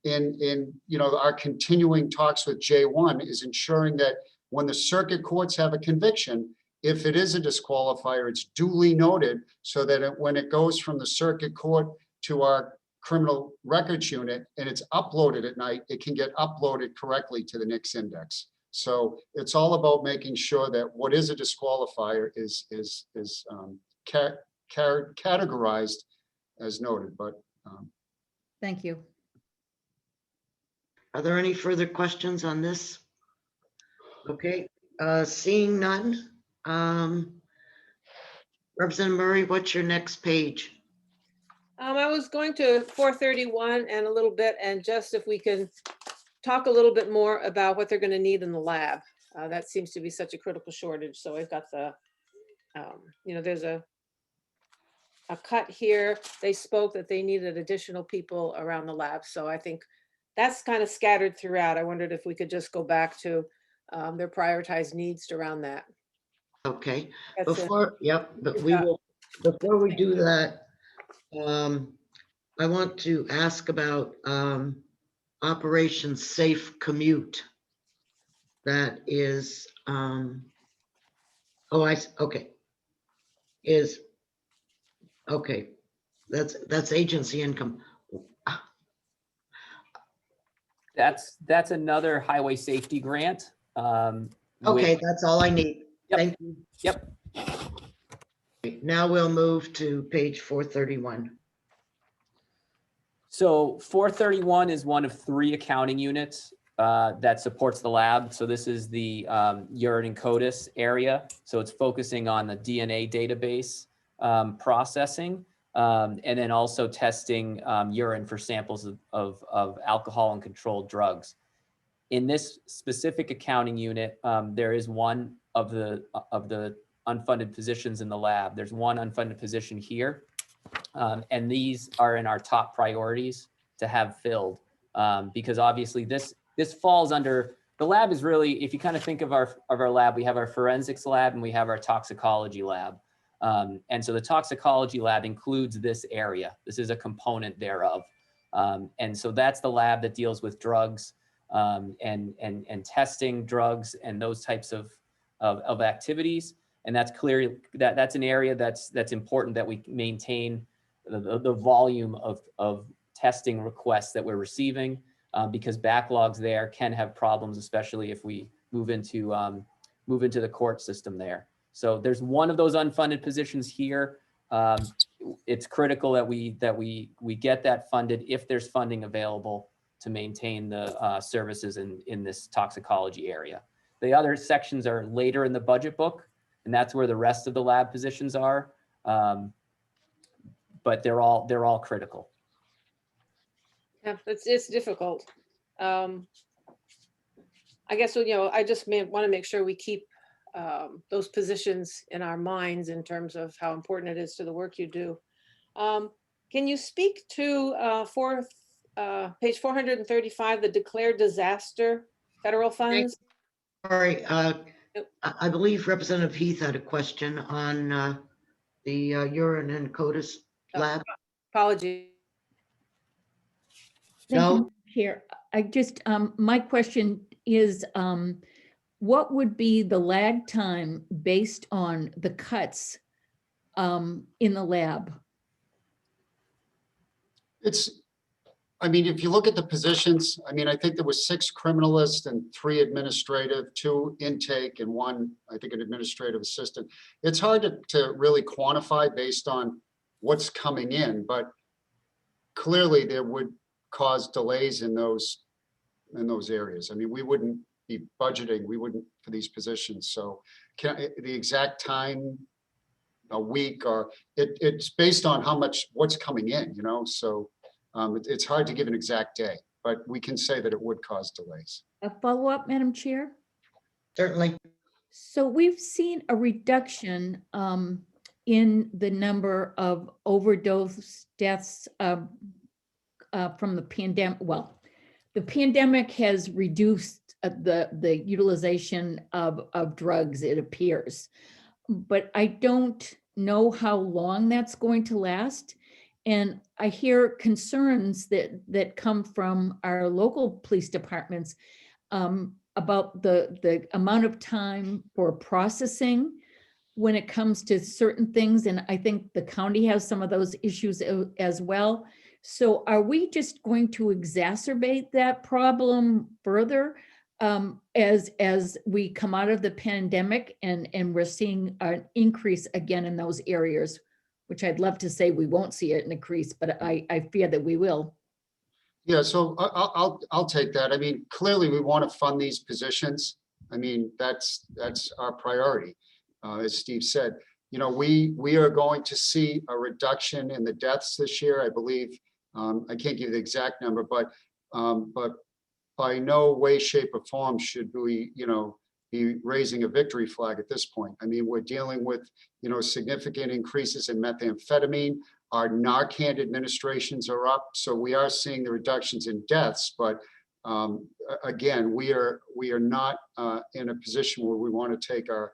in you know, our continuing talks with J1 is ensuring that when the circuit courts have a conviction, if it is a disqualifier, it's duly noted so that when it goes from the circuit court to our criminal records unit and it's uploaded at night, it can get uploaded correctly to the NICS index. So it's all about making sure that what is a disqualifier is categorized as noted. But Thank you. Are there any further questions on this? Okay, seeing none. Representative Murray, what's your next page? I was going to 431 and a little bit, and just if we can talk a little bit more about what they're going to need in the lab. That seems to be such a critical shortage. So I've got the, you know, there's a cut here. They spoke that they needed additional people around the lab. So I think that's kind of scattered throughout. I wondered if we could just go back to their prioritized needs around that. Okay, That's it. before, yep, but we Yeah. will, before we do that, I want to ask about Operation Safe Commute. That is, okay. Okay, that's agency income. That's another highway safety grant. Okay, that's all I need. Yep. Thank you. Yep. Now we'll move to page 431. So 431 is one of 3 accounting units that supports the lab. So this is the urine and CODIS area. So it's focusing on the DNA database processing, and then also testing urine for samples of alcohol and controlled drugs. In this specific accounting unit, there is one of the unfunded positions in the lab. There's one unfunded position here. And these are in our top priorities to have filled, because obviously this falls under, the lab is really, if you kind of think of our lab, we have our forensics lab and we have our toxicology lab. And so the toxicology lab includes this area. This is a component thereof. And so that's the lab that deals with drugs and testing drugs and those types of activities. And that's clearly, that's an area that's important that we maintain the volume of testing requests that we're receiving, because backlogs there can have problems, especially if we move into the court system there. So there's one of those unfunded positions here. it's critical that we get that funded if there's funding available to maintain the services in this toxicology area. The other sections are later in the budget book, and that's where the rest of the lab positions are. But they're all critical. Yeah, it's difficult. I guess, I just want to make sure we keep those positions in our minds in terms of how important it is to the work you do. Can you speak to page 435, the declared disaster federal funds? Sorry, Yep. I believe Representative Heath had a question on the urine and CODIS lab. Apology. Thank No? you, Chair. I just, my question is, what would be the lag time based on the cuts in the lab? I mean, if you look at the positions, I mean, I think there was 6 criminalists and 3 administrative, 2 intake and 1, I think, an administrative assistant. It's hard to really quantify based on what's coming in, but clearly there would cause delays in those areas. I mean, we wouldn't be budgeting, for these positions. So the exact time, a week, or it's based on what's coming in, so it's hard to give an exact day, but we can say that it would cause delays. A follow-up, Madam Chair? Certainly. So we've seen a reduction in the number of overdose deaths from the pandemic. Well, the pandemic has reduced the utilization of drugs, it appears. But I don't know how long that's going to last. And I hear concerns that come from our local police departments about the amount of time for processing when it comes to certain things. And I think the county has some of those issues as well. So are we just going to exacerbate that problem further as we come out of the pandemic and we're seeing an increase again in those areas, which I'd love to say we won't see it increase, but I fear that we will. Yeah, so I'll take that. I mean, clearly we want to fund these positions. I mean, that's our priority. As Steve said, we are going to see a reduction in the deaths this year. I believe, I can't give you the exact number, but by no way, shape, or form should we, be raising a victory flag at this point. I mean, we're dealing with, significant increases in methamphetamine. Our Narcan administrations are up, so we are seeing the reductions in deaths. But again, we are not in a position where we want to take our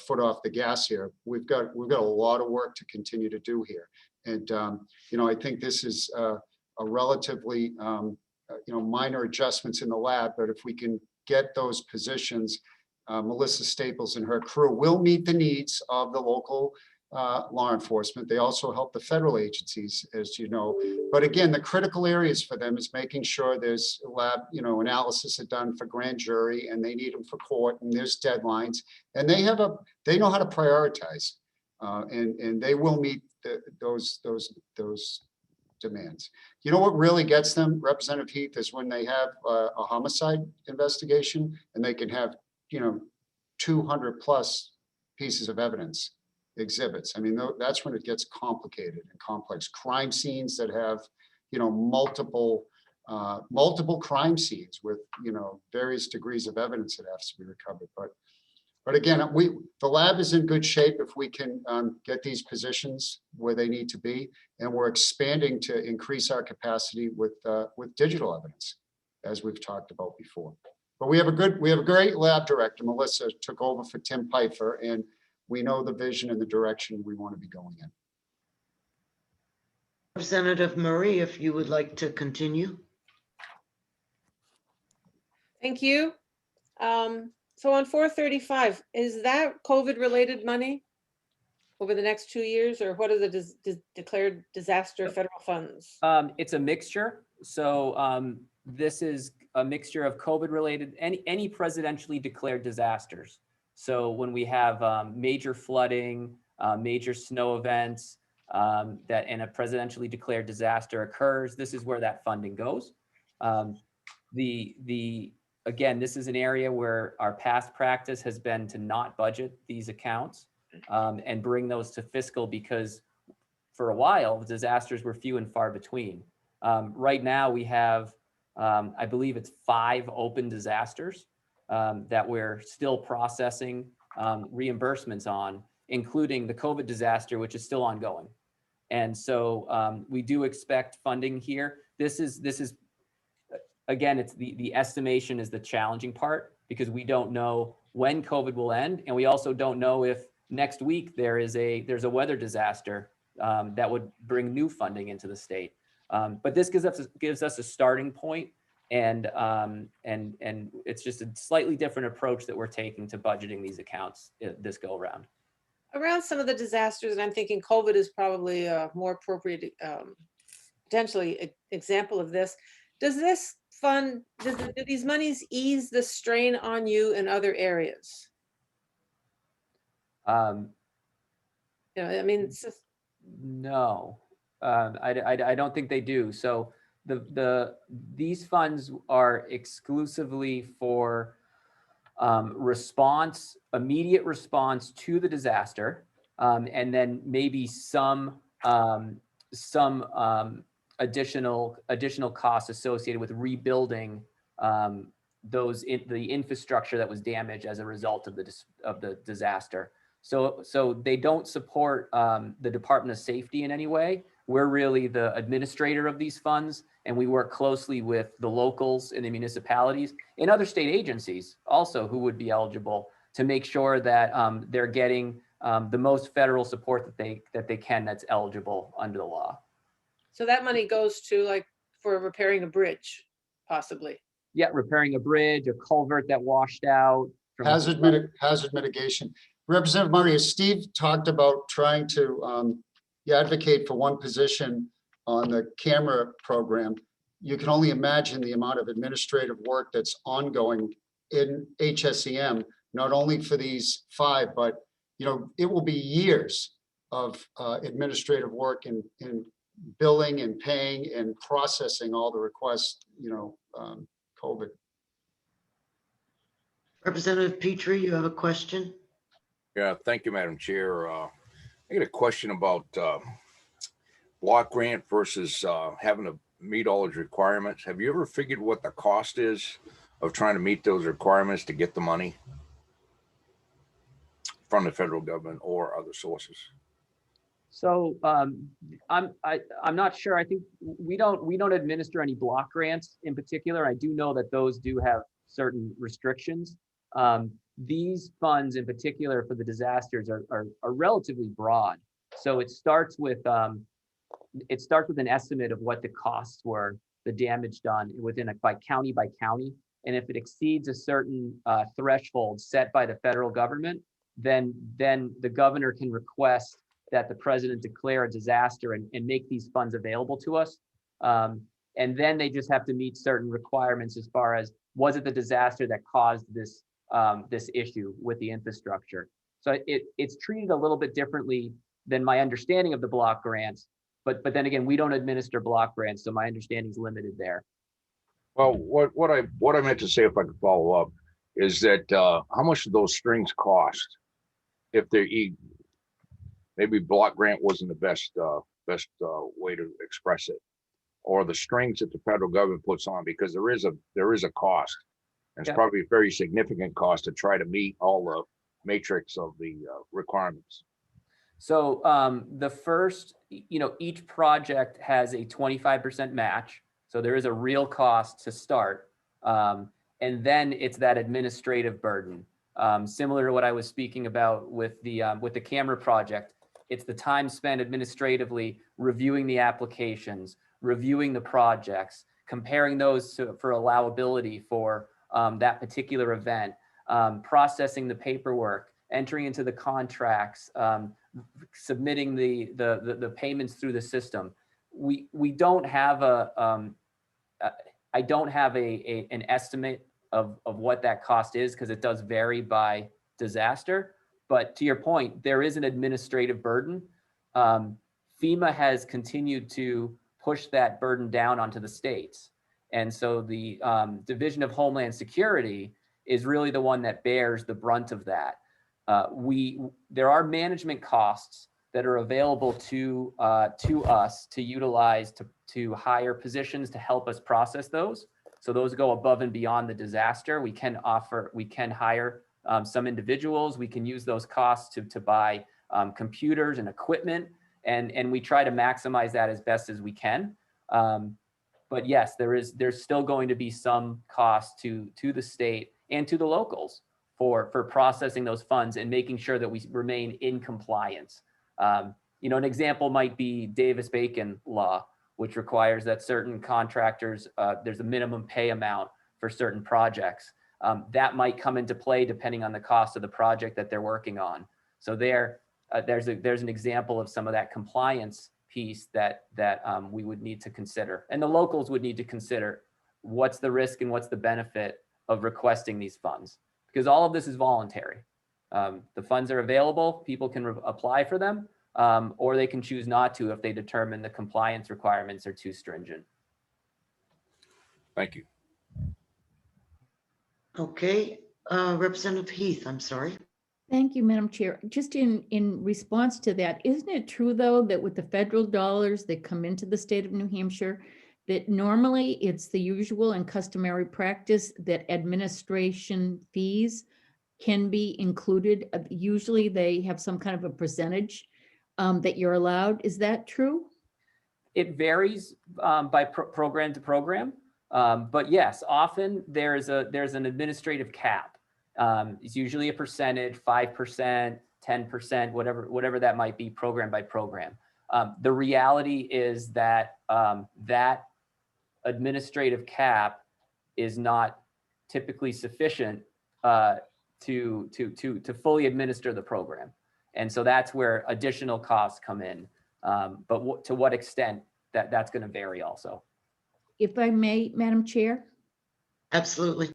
foot off the gas here. We've got a lot of work to continue to do here, and I think this is a relatively minor adjustments in the lab. But if we can get those positions, Melissa Staples and her crew will meet the needs of the local law enforcement. They also help the federal agencies, as you know. But again, the critical areas for them is making sure there's lab, analysis are done for grand jury, and they need them for court, and there's deadlines, and they know how to prioritize, and they will meet those demands. You know what really gets them, Representative Heath, is when they have a homicide investigation and they can have 200 plus pieces of evidence, exhibits. I mean, that's when it gets complicated and complex. Crime scenes that have multiple crime scenes with various degrees of evidence that has to be recovered. But again, the lab is in good shape if we can get these positions where they need to be, and we're expanding to increase our capacity with digital evidence, as we've talked about before. But we have a great lab director. Melissa took over for Tim Pfeiffer, and we know the vision and the direction we want to be going in. Representative Murray, if you would like to continue. Thank you. So on 435, is that COVID-related money over the next 2 years, or what are the declared disaster federal funds? It's a mixture. So this is a mixture of COVID-related, any presidentially declared disasters. So when we have major flooding, major snow events, that and a presidentially declared disaster occurs, this is where that funding goes. Again, this is an area where our past practice has been to not budget these accounts and bring those to fiscal, because for a while, the disasters were few and far between. Right now we have, I believe it's 5 open disasters that we're still processing reimbursements on, including the COVID disaster, which is still ongoing. And so we do expect funding here. This is again, it's the estimation is the challenging part, because we don't know when COVID will end, and we also don't know if next week there's a weather disaster that would bring new funding into the state. But this gives us a starting point, and it's just a slightly different approach that we're taking to budgeting these accounts this go around. Around some of the disasters, and I'm thinking COVID is probably a more appropriate, potentially example of this. Does this fund, do these monies ease the strain on you in other areas? I mean, it's just, No, I don't think they do. So these funds are exclusively for immediate response to the disaster, and then maybe some additional costs associated with rebuilding the infrastructure that was damaged as a result of the disaster. So they don't support the Department of Safety in any way. We're really the administrator of these funds, and we work closely with the locals and the municipalities and other state agencies also who would be eligible to make sure that they're getting the most federal support that they can that's eligible under the law. so that money goes to, like, for repairing a bridge, possibly. Yeah, repairing a bridge, a culvert that washed out. Hazard mitigation. Representative Murray, as Steve talked about trying to advocate for one position on the camera program, you can only imagine the amount of administrative work that's ongoing in HSEM, not only for these 5, but it will be years of administrative work in billing and paying and processing all the requests, COVID. Representative Petrie, you have a question? Yeah, thank you, Madam Chair. I got a question about block grant versus having to meet all those requirements. Have you ever figured what the cost is of trying to meet those requirements to get the money from the federal government or other sources? So I'm not sure. I think we don't administer any block grants in particular. I do know that those do have certain restrictions. These funds in particular for the disasters are relatively broad. So it starts with an estimate of what the costs were, the damage done within by county. And if it exceeds a certain threshold set by the federal government, then the governor can request that the president declare a disaster and make these funds available to us. And then they just have to meet certain requirements as far as, was it the disaster that caused this issue with the infrastructure? So it's treated a little bit differently than my understanding of the block grants. But then again, we don't administer block grants, so my understanding is limited there. Well, what I meant to say, if I could follow up, is that how much do those strings cost? If they're maybe block grant wasn't the best way to express it, or the strings that the federal government puts on, because there is a cost. And it's probably a very significant cost to try to meet all the matrix of the requirements. So the first, each project has a 25% match. So there is a real cost to start. And then it's that administrative burden. Similar to what I was speaking about with the camera project, it's the time spent administratively reviewing the applications, reviewing the projects, comparing those for allowability for that particular event, processing the paperwork, entering into the contracts, submitting the payments through the system. We don't have I don't have an estimate of what that cost is, because it does vary by disaster. But to your point, there is an administrative burden. FEMA FEMA has continued to push that burden down onto the states. And so the Division of Homeland Security is really the one that bears the brunt of that. There are management costs that are available to us to utilize to hire positions to help us process those. So those go above and beyond the disaster. We can hire some individuals. We can use those costs to buy computers and equipment, and we try to maximize that as best as we can. But yes, there's still going to be some cost to the state and to the locals for processing those funds and making sure that we remain in compliance. An example might be Davis-Bacon law, which requires that certain contractors, there's a minimum pay amount for certain projects. That might come into play depending on the cost of the project that they're working on. So there's an example of some of that compliance piece that we would need to consider, and the locals would need to consider what's the risk and what's the benefit of requesting these funds, because all of this is voluntary. The funds are available, people can apply for them, or they can choose not to if they determine the compliance requirements are too stringent. Thank you. Okay, Representative Heath, I'm sorry. Thank you, Madam Chair. Just in response to that, isn't it true, though, that with the federal dollars that come into the state of New Hampshire, that normally it's the usual and customary practice that administration fees can be included? Usually they have some kind of a percentage that you're allowed. Is that true? It varies by program to program, but yes, often there's an administrative cap. It's usually a percentage, 5%, 10%, whatever that might be, program by program. The reality is that that administrative cap is not typically sufficient to fully administer the program, and so that's where additional costs come in. But to what extent, that's going to vary also. If I may, Madam Chair. Absolutely.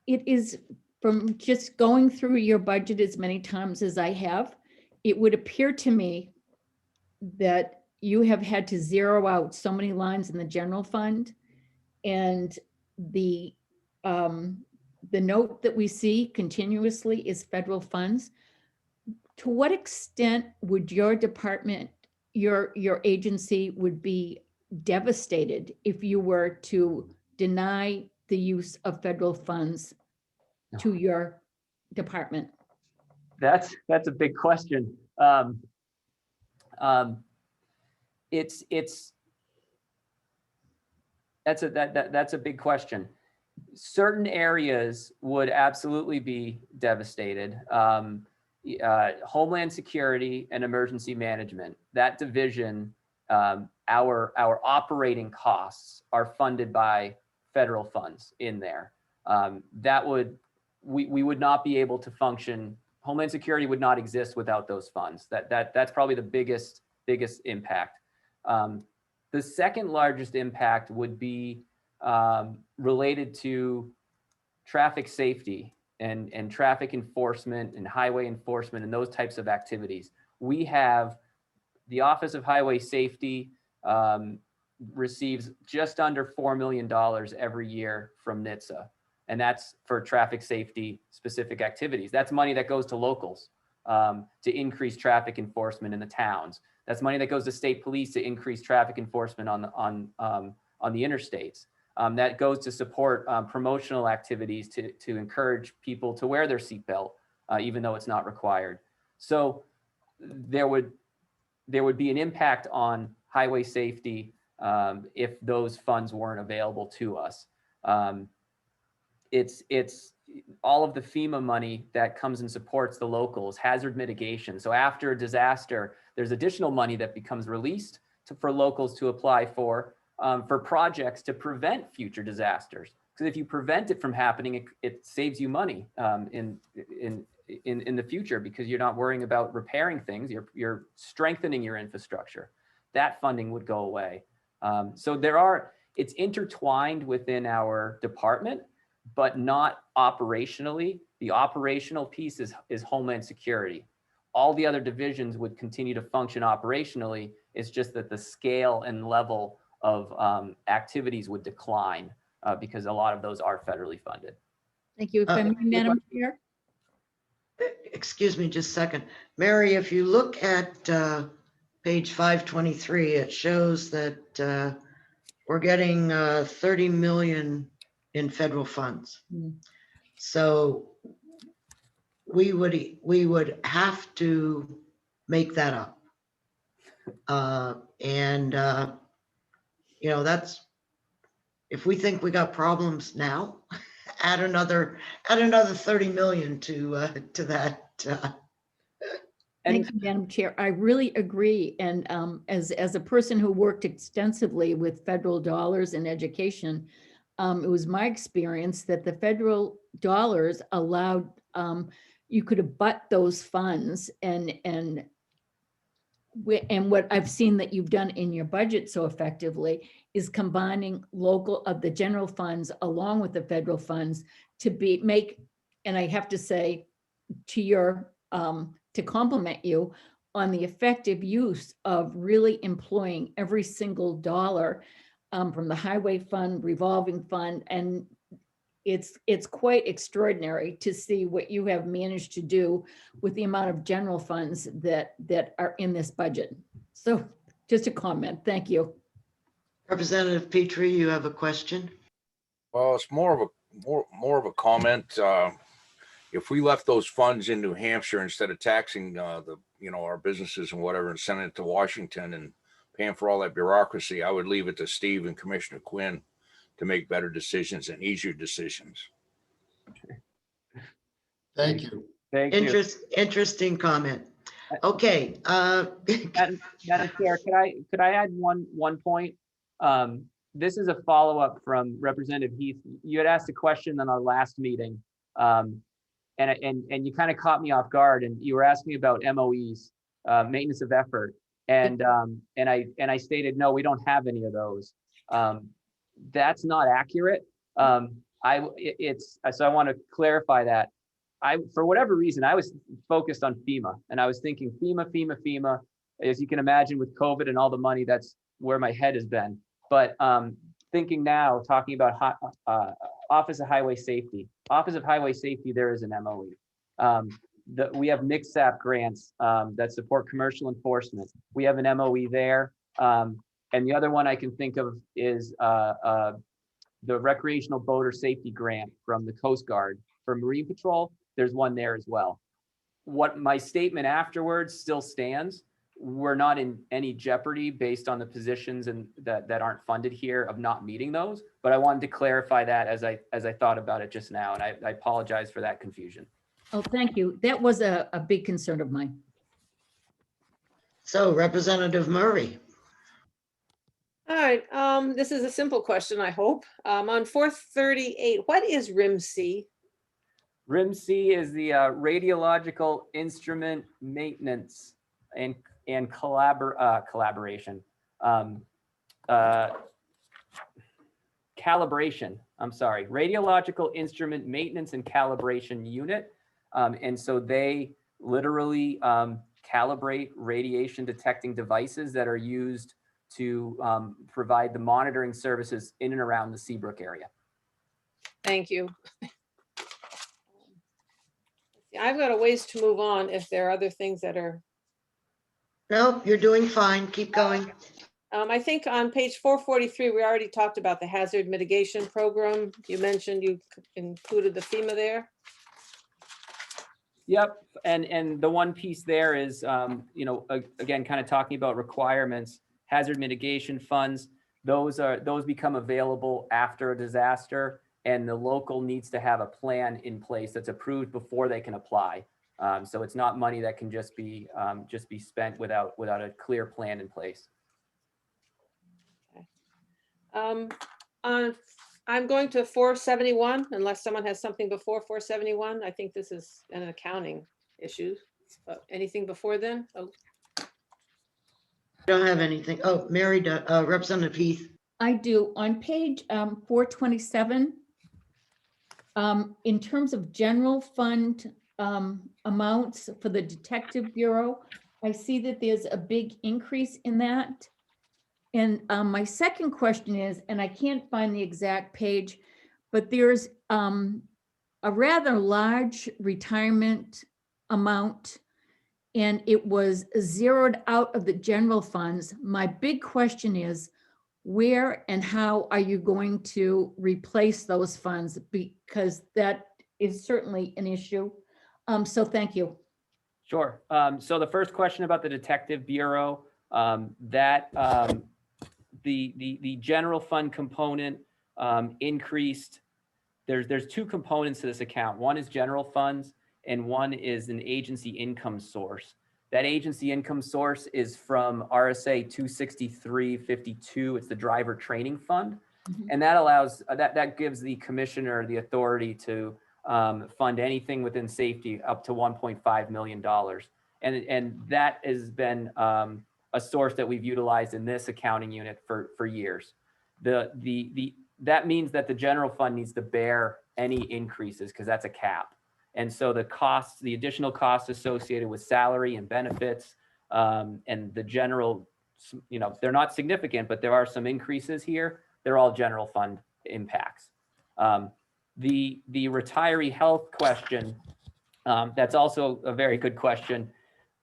It is, from just going through your budget as many times as I have, it would appear to me that you have had to zero out so many lines in the general fund, and the note that we see continuously is federal funds. To what extent would your department, your agency would be devastated if you were to deny the use of federal funds to your department? That's a big question. That's a big question. Certain areas would absolutely be devastated. Homeland Security and Emergency Management, that division, our operating costs are funded by federal funds in there. We would not be able to function. Homeland Security would not exist without those funds. That's probably the biggest impact. The second largest impact would be related to traffic safety and traffic enforcement and highway enforcement and those types of activities. We have the Office of Highway Safety receives just under $4 million every year from NHTSA. And that's for traffic safety specific activities. That's money that goes to locals to increase traffic enforcement in the towns. That's money that goes to state police to increase traffic enforcement on the interstates. That goes to support promotional activities to encourage people to wear their seatbelt, even though it's not required. So there would be an impact on highway safety if those funds weren't available to us. It's all of the FEMA money that comes and supports the locals, hazard mitigation. So after a disaster, there's additional money that becomes released for locals to apply for projects to prevent future disasters. Because if you prevent it from happening, it saves you money in the future, because you're not worrying about repairing things. You're strengthening your infrastructure. That funding would go away. So it's intertwined within our department, but not operationally. The operational piece is Homeland Security. all the other divisions would continue to function operationally. It's just that the scale and level of activities would decline because a lot of those are federally funded. Thank you. If I may, Madam Chair. Excuse me just a second. Mary, if you look at page 523, it shows that we're getting 30 million in federal funds. Hmm. So we would have to make that up. You know, that's, if we think we got problems now, add another 30 million to that. Thank you, Madam Chair. I really agree. And as a person who worked extensively with federal dollars in education, it was my experience that the federal dollars allowed, you could abut those funds and what I've seen that you've done in your budget so effectively is combining local of the general funds along with the federal funds to make, and I have to say to your, to compliment you on the effective use of really employing every single dollar from the highway fund, revolving fund, and it's quite extraordinary to see what you have managed to do with the amount of general funds that are in this budget. So just a comment. Thank you. Representative Petrie, you have a question? Well, it's more of a comment. If we left those funds in New Hampshire instead of taxing our businesses and whatever and sending it to Washington and paying for all that bureaucracy, I would leave it to Steve and Commissioner Quinn to make better decisions and easier decisions. Thank you. Thank you. Interesting comment. Okay. Madam Chair, could I add one point? This is a follow-up from Representative Heath. You had asked a question in our last meeting, and you kind of caught me off guard, and you were asking about MOEs, maintenance of effort, and I stated no, we don't have any of those. That's not accurate. So I want to clarify that. For whatever reason, I was focused on FEMA, and I was thinking FEMA. As you can imagine, with COVID and all the money, that's where my head has been. But thinking now, talking about Office of Highway Safety. Office of Highway Safety, there is an MOE. We have MICSAP grants that support commercial enforcement. We have an MOE there. And the other one I can think of is the Recreational Boater Safety Grant from the Coast Guard for Marine Patrol. There's one there as well. What my statement afterwards still stands. We're not in any jeopardy based on the positions and that aren't funded here of not meeting those. But I wanted to clarify that as I thought about it just now, and I apologize for that confusion. Oh, thank you. That was a big concern of mine. So Representative Murray. All right, this is a simple question, I hope. On 438, what is RIMC? RIMC is the Radiological Instrument Maintenance and collaboration. Calibration, I'm sorry, Radiological Instrument Maintenance and Calibration Unit. And so they literally calibrate radiation detecting devices that are used to provide the monitoring services in and around the Seabrook area. Thank you. I've got a ways to move on if there are other things that are. No, you're doing fine. Keep going. I think on page 443, we already talked about the hazard mitigation program. You mentioned you included the FEMA there. Yep, and the one piece there is, again, kind of talking about requirements, hazard mitigation funds. Those become available after a disaster, and the local needs to have a plan in place that's approved before they can apply. So it's not money that can just be spent without a clear plan in place. I'm going to 471, unless someone has something before 471. I think this is an accounting issue. Anything before then? Oh. Don't have anything. Oh, Mary, Representative Heath. I do. On page 427, in terms of general fund amounts for the Detective Bureau. I see that there's a big increase in that. And my second question is, and I can't find the exact page, but there's a rather large retirement amount, and it was zeroed out of the general funds. My big question is, where and how are you going to replace those funds? Because that is certainly an issue. So thank you. Sure. So the first question about the Detective Bureau, the general fund component increased. There's two components to this account. One is general funds and one is an agency income source. That agency income source is from RSA 263.52. It's the driver training fund. Mhm. And that allows, that gives the commissioner the authority to fund anything within safety up to $1.5 million. And that has been a source that we've utilized in this accounting unit for years. That means that the general fund needs to bear any increases because that's a cap. And so the costs, the additional costs associated with salary and benefits and the general, they're not significant, but there are some increases here. They're all general fund impacts. The retiree health question, that's also a very good question.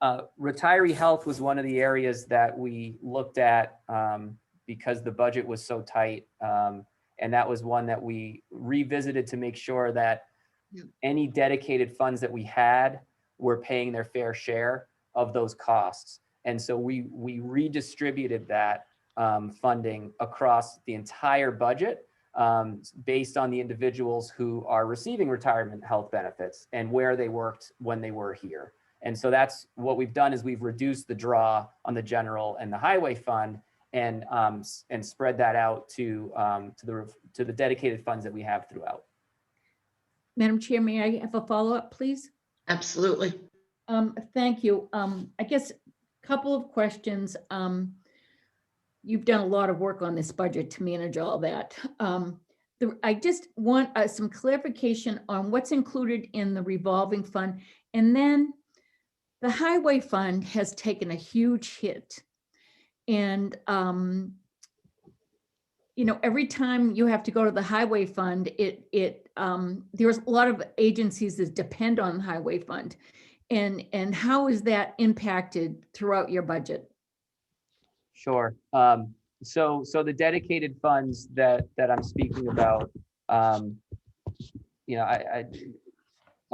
Retiree health was one of the areas that we looked at because the budget was so tight. And that was one that we revisited to make sure that any dedicated funds that we had were paying their fair share of those costs. And so we redistributed that funding across the entire budget based on the individuals who are receiving retirement health benefits and where they worked when they were here. And so that's what we've done is we've reduced the draw on the general and the highway fund and spread that out to the dedicated funds that we have throughout. Madam Chair, may I have a follow-up, please? Absolutely. Thank you. I guess a couple of questions. You've done a lot of work on this budget to manage all that. I just want some clarification on what's included in the revolving fund. And then the highway fund has taken a huge hit. And, every time you have to go to the highway fund, there's a lot of agencies that depend on the highway fund. And how is that impacted throughout your budget? Sure. So the dedicated funds that I'm speaking about, I'll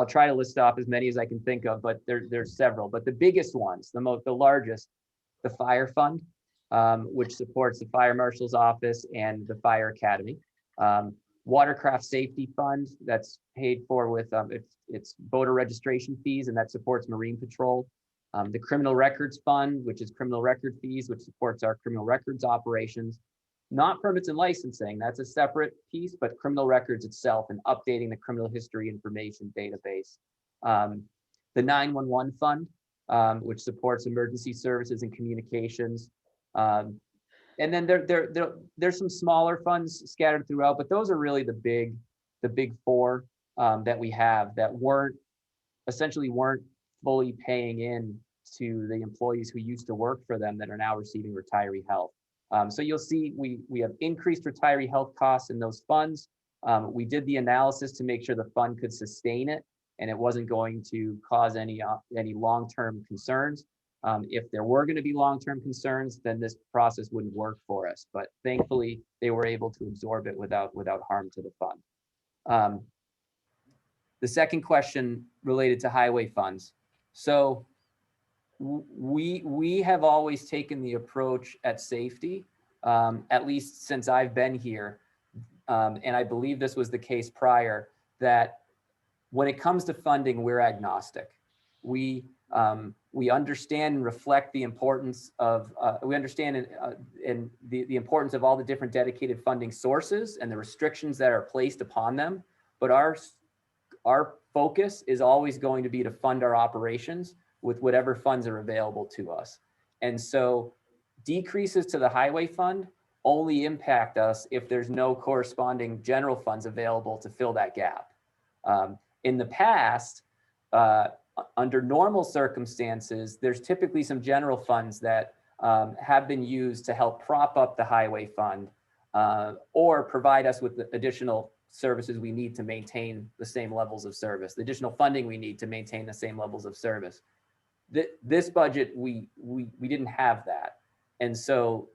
try to list off as many as I can think of, but there's several. But the biggest ones, the largest, the fire fund, which supports the fire marshal's office and the fire academy. Watercraft safety fund that's paid for with it's boater registration fees, and that supports Marine Patrol. The criminal records fund, which is criminal record fees, which supports our criminal records operations. Not permits and licensing, that's a separate piece, but criminal records itself and updating the criminal history information database. The 911 fund, which supports emergency services and communications. And then there's some smaller funds scattered throughout, but those are really the big four that we have that weren't fully paying in to the employees who used to work for them that are now receiving retiree health. So you'll see we have increased retiree health costs in those funds. We did the analysis to make sure the fund could sustain it and it wasn't going to cause any long-term concerns. If there were going to be long-term concerns, then this process wouldn't work for us. But thankfully, they were able to absorb it without harm to the fund. The second question related to highway funds. So we have always taken the approach at safety, at least since I've been here, and I believe this was the case prior, that when it comes to funding, we're agnostic. We understand and reflect the importance of, we understand and the importance of all the different dedicated funding sources and the restrictions that are placed upon them. But our focus is always going to be to fund our operations with whatever funds are available to us. And so decreases to the highway fund only impact us if there's no corresponding general funds available to fill that gap. In the past, under normal circumstances, there's typically some general funds that have been used to help prop up the highway fund or provide us with the additional services we need to maintain the same levels of service, the additional funding we need to maintain the same levels of service. This budget, we didn't have that. And so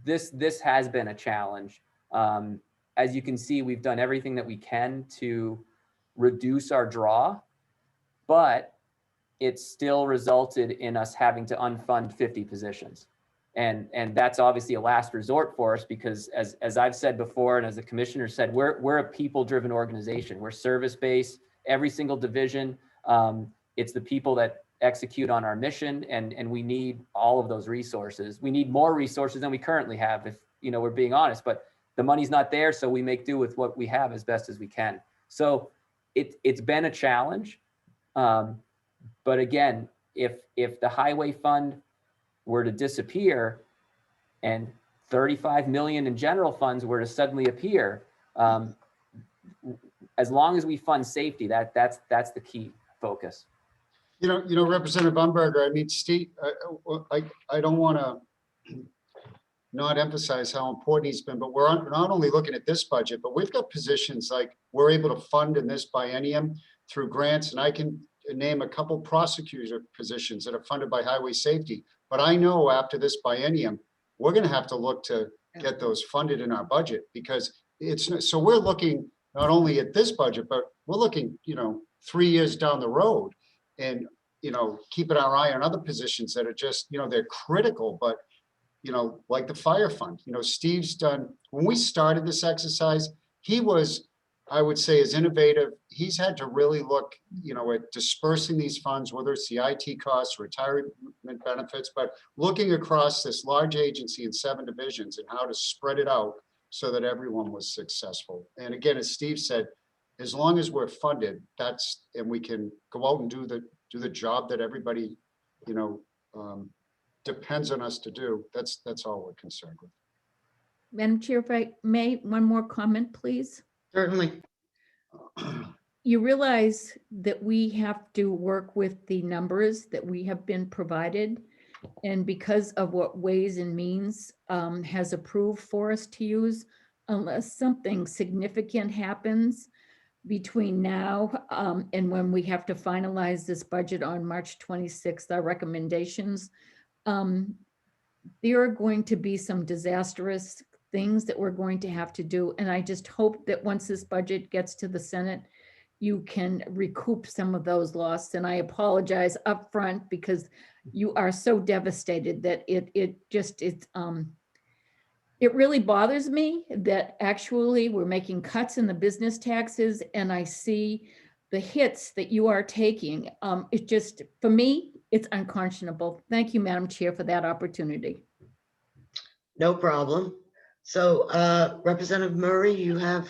this has been a challenge. As you can see, we've done everything that we can to reduce our draw, but it still resulted in us having to unfund 50 positions. And that's obviously a last resort for us because as I've said before, and as the commissioner said, we're a people-driven organization. We're service-based, every single division. It's the people that execute on our mission, and we need all of those resources. We need more resources than we currently have, if we're being honest, but the money's not there, so we make do with what we have as best as we can. So it's been a challenge. But again, if the highway fund were to disappear and 35 million in general funds were to suddenly appear, as long as we fund safety, that's the key focus. Representative Umberger, I mean, Steve, I don't want to not emphasize how important he's been, but we're not only looking at this budget, but we've got positions like we're able to fund in this biennium through grants, and I can name a couple prosecutor positions that are funded by highway safety. But I know after this biennium, we're going to have to look to get those funded in our budget because so we're looking not only at this budget, but we're looking, 3 years down the road and, keeping our eye on other positions that are just, they're critical, but, like the fire fund, Steve's done, when we started this exercise, he was, I would say, as innovative. He's had to really look, at dispersing these funds, whether it's the IT costs, retirement benefits, but looking across this large agency in 7 divisions and how to spread it out so that everyone was successful. And again, as Steve said, as long as we're funded, and we can go out and do the job that everybody, depends on us to do. That's all we're concerned with. Madam Chair, if I may, one more comment, please. Certainly. You realize that we have to work with the numbers that we have been provided. And because of what Ways and Means has approved for us to use, unless something significant happens between now and when we have to finalize this budget on March 26th, our recommendations, there are going to be some disastrous things that we're going to have to do. And I just hope that once this budget gets to the Senate, you can recoup some of those losses. And I apologize upfront because you are so devastated that it really bothers me that actually we're making cuts in the business taxes and I see the hits that you are taking. It just, for me, it's unconscionable. Thank you, Madam Chair, for that opportunity. No problem. So Representative Murray, you have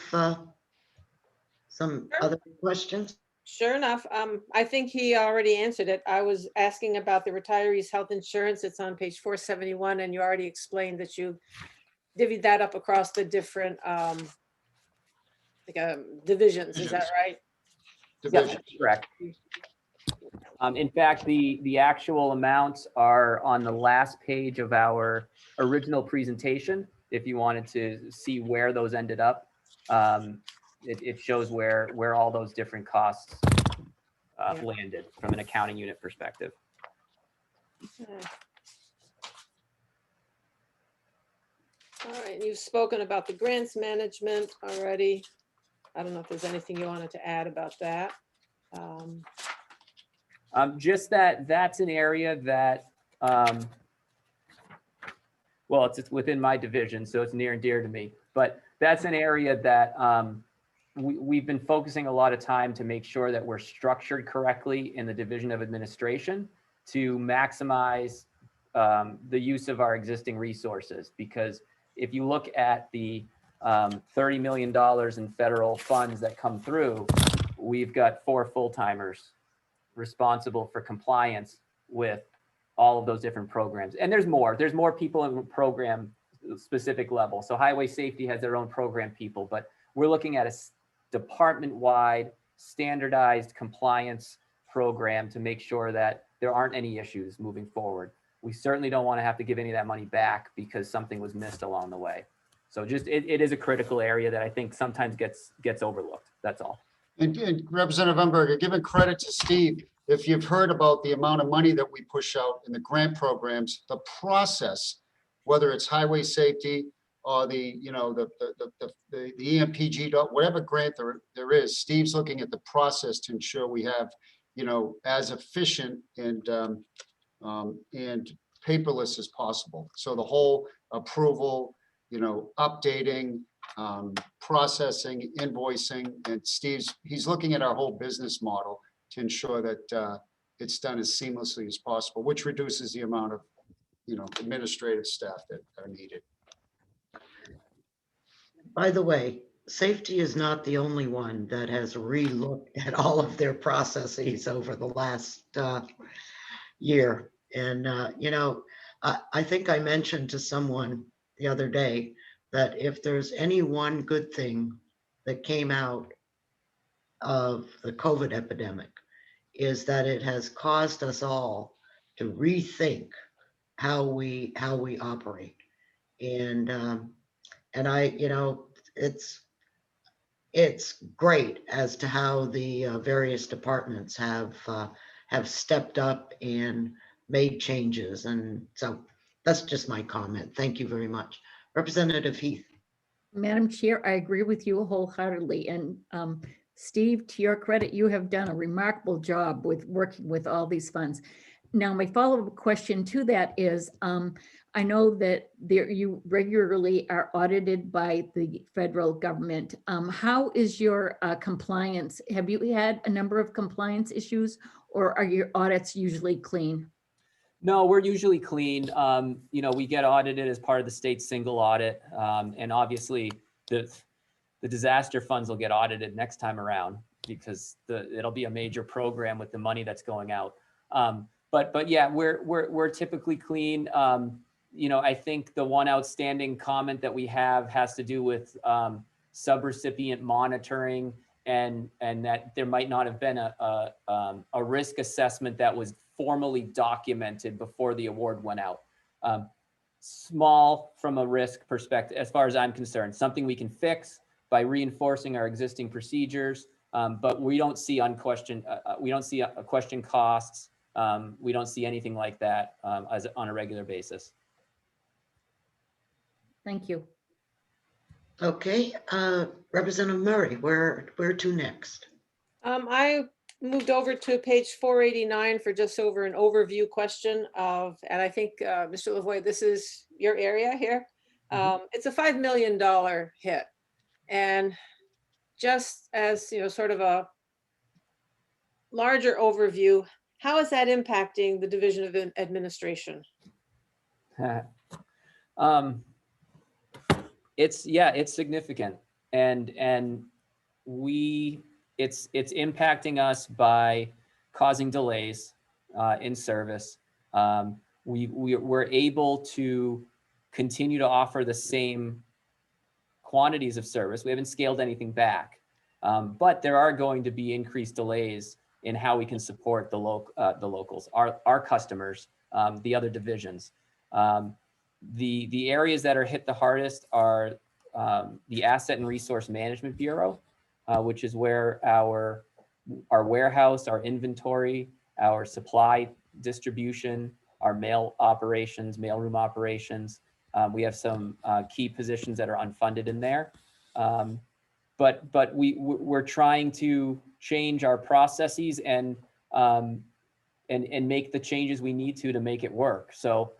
some other questions? Sure enough. I think he already answered it. I was asking about the retirees' health insurance. It's on page 471, and you already explained that you divvied that up across the different divisions. Is that right? Division. Correct. In fact, the actual amounts are on the last page of our original presentation. If you wanted to see where those ended up, it shows where all those different costs landed from an accounting unit perspective. Okay. All right, you've spoken about the grants management already. I don't know if there's anything you wanted to add about that. Just that's an area that, well, it's within my division, so it's near and dear to me. But that's an area that we've been focusing a lot of time to make sure that we're structured correctly in the Division of Administration to maximize the use of our existing resources. Because if you look at the $30 million in federal funds that come through, we've got 4 full-timers responsible for compliance with all of those different programs. And there's more people in program specific level. So highway safety has their own program people, but we're looking at a department-wide standardized compliance program to make sure that there aren't any issues moving forward. We certainly don't want to have to give any of that money back because something was missed along the way. So just, it is a critical area that I think sometimes gets overlooked. That's all. And Representative Umberger, giving credit to Steve, if you've heard about the amount of money that we push out in the grant programs, the process, whether it's highway safety or the, you know, the EMPG, whatever grant there is, Steve's looking at the process to ensure we have, you know, as efficient and paperless as possible. So the whole approval, you know, updating, processing, invoicing, and he's looking at our whole business model to ensure that it's done as seamlessly as possible, which reduces the amount of, you know, administrative staff that are needed. By the way, safety is not the only one that has re-looked at all of their processes over the last year. And, you know, I think I mentioned to someone the other day that if there's any one good thing that came out of the COVID epidemic, is that it has caused us all to rethink how we operate. And I, you know, it's great as to how the various departments have stepped up and made changes. And so that's just my comment. Thank you very much. Representative Heath. Madam Chair, I agree with you wholeheartedly. And Steve, to your credit, you have done a remarkable job with working with all these funds. Now, my follow-up question to that is, I know that you regularly are audited by the federal government. How is your compliance? Have you had a number of compliance issues, or are your audits usually clean? No, we're usually clean. You know, we get audited as part of the state single audit. And obviously the disaster funds will get audited next time around because it'll be a major program with the money that's going out. But yeah, we're typically clean. You know, I think the one outstanding comment that we have has to do with subrecipient monitoring and that there might not have been a risk assessment that was formally documented before the award went out. Small from a risk perspective, as far as I'm concerned, something we can fix by reinforcing our existing procedures, but we don't see unquestioned, we don't see question costs. We don't see anything like that on a regular basis. Thank you. Okay, Representative Murray, where to next? I moved over to page 489 for just over an overview question of, and I think, Mr. Lavoie, this is your area here. It's a $5 million hit. And just as, you know, sort of a larger overview, how is that impacting the Division of Administration? It's significant, and it's impacting us by causing delays in service. We're able to continue to offer the same quantities of service. We haven't scaled anything back, but there are going to be increased delays in how we can support the locals, our customers, the other divisions. The areas that are hit the hardest are the Asset and Resource Management Bureau, which is where our warehouse, our inventory, our supply distribution, our mail operations, mailroom operations. We have some key positions that are unfunded in there. But we're trying to change our processes and make the changes we need to make it work. So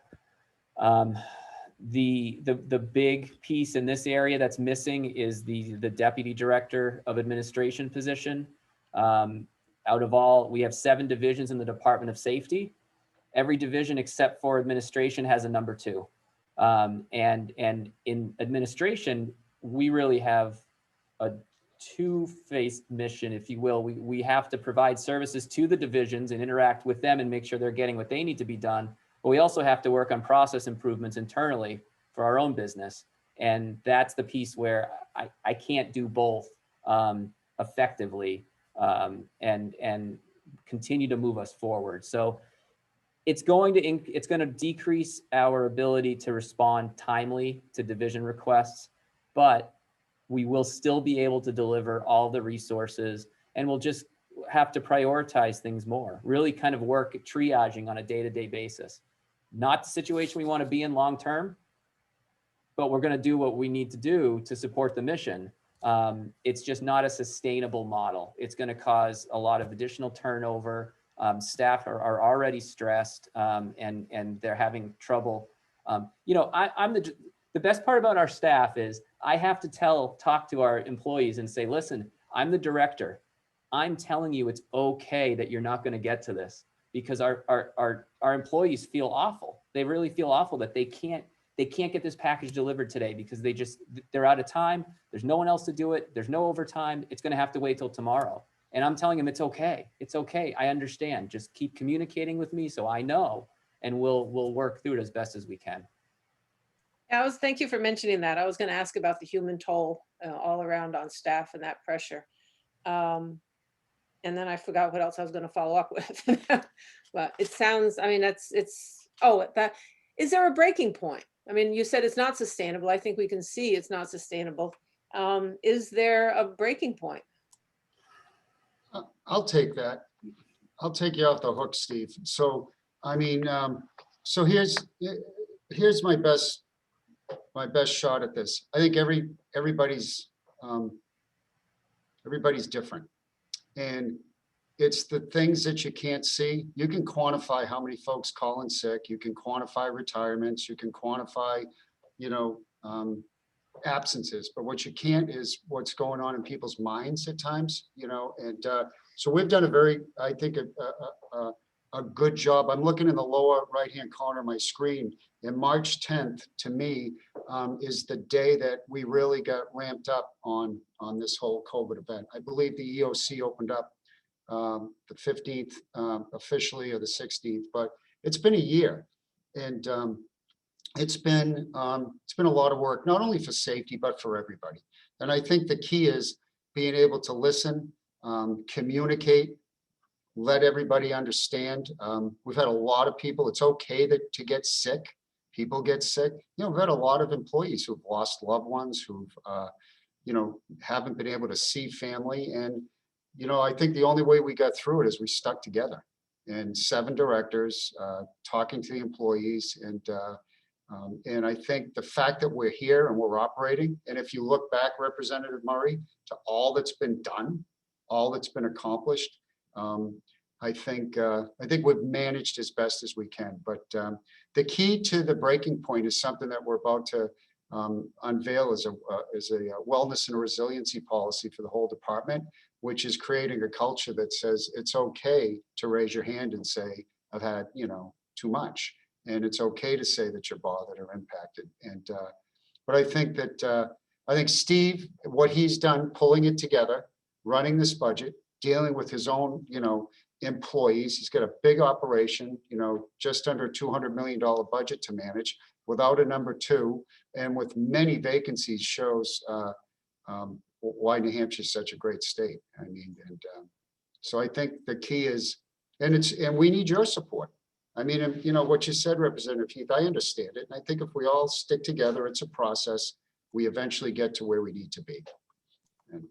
the big piece in this area that's missing is the Deputy Director of Administration position. Out of all, we have 7 divisions in the Department of Safety. Every division except for administration has a number 2. And in administration, we really have a two-faced mission, if you will. We have to provide services to the divisions and interact with them and make sure they're getting what they need to be done. But we also have to work on process improvements internally for our own business. And that's the piece where I can't do both effectively. and continue to move us forward. So it's going to decrease our ability to respond timely to division requests, but we will still be able to deliver all the resources, and we'll just have to prioritize things more, really kind of work at triaging on a day-to-day basis. Not the situation we want to be in long-term, but we're going to do what we need to do to support the mission. It's just not a sustainable model. It's going to cause a lot of additional turnover. Staff are already stressed, and they're having trouble. I'm the best part about our staff is I have to talk to our employees and say, listen, I'm the director. I'm telling you it's okay that you're not going to get to this, because our employees feel awful. They really feel awful that they can't get this package delivered today because they're out of time. There's no one else to do it. There's no overtime. It's going to have to wait till tomorrow. And I'm telling them it's okay. It's okay. I understand. Just keep communicating with me so I know, and we'll work through it as best as we can. Thank you for mentioning that. I was going to ask about the human toll all around on staff and that pressure. And then I forgot what else I was going to follow up with. But it sounds, I mean, is there a breaking point? I mean, you said it's not sustainable. I think we can see it's not sustainable. Is there a breaking point? I'll take that. I'll take you off the hook, Steve. So, I mean, so here's my best shot at this. I think everybody's different, and it's the things that you can't see. You can quantify how many folks call in sick. You can quantify retirements. You can quantify, absences. But what you can't is what's going on in people's minds at times. And so we've done I think a good job. I'm looking in the lower right-hand corner of my screen, and March 10th to me is the day that we really got ramped up on this whole COVID event. I believe the EOC opened up the 15th officially, or the 16th, but it's been a year, and it's been a lot of work, not only for safety, but for everybody. And I think the key is being able to listen, communicate, let everybody understand. We've had a lot of people. It's okay to get sick. People get sick. We've had a lot of employees who've lost loved ones, who've haven't been able to see family. And I think the only way we got through it is we stuck together, and 7 directors talking to the employees. And I think the fact that we're here and we're operating, and if you look back, Representative Murray, to all that's been done, all that's been accomplished, I think we've managed as best as we can. But the key to the breaking point is something that we're about to unveil as a wellness and resiliency policy for the whole department, which is creating a culture that says it's okay to raise your hand and say, I've had too much, and it's okay to say that you're bothered or impacted. And but I think Steve, what he's done, pulling it together, running this budget, dealing with his own employees. He's got a big operation, just under $200 million budget to manage, without a number 2, and with many vacancies, shows why New Hampshire is such a great state. I mean, and so I think the key is, and we need your support. I mean, what you said, Representative Heath, I understand it. And I think if we all stick together, it's a process, we eventually get to where we need to be. And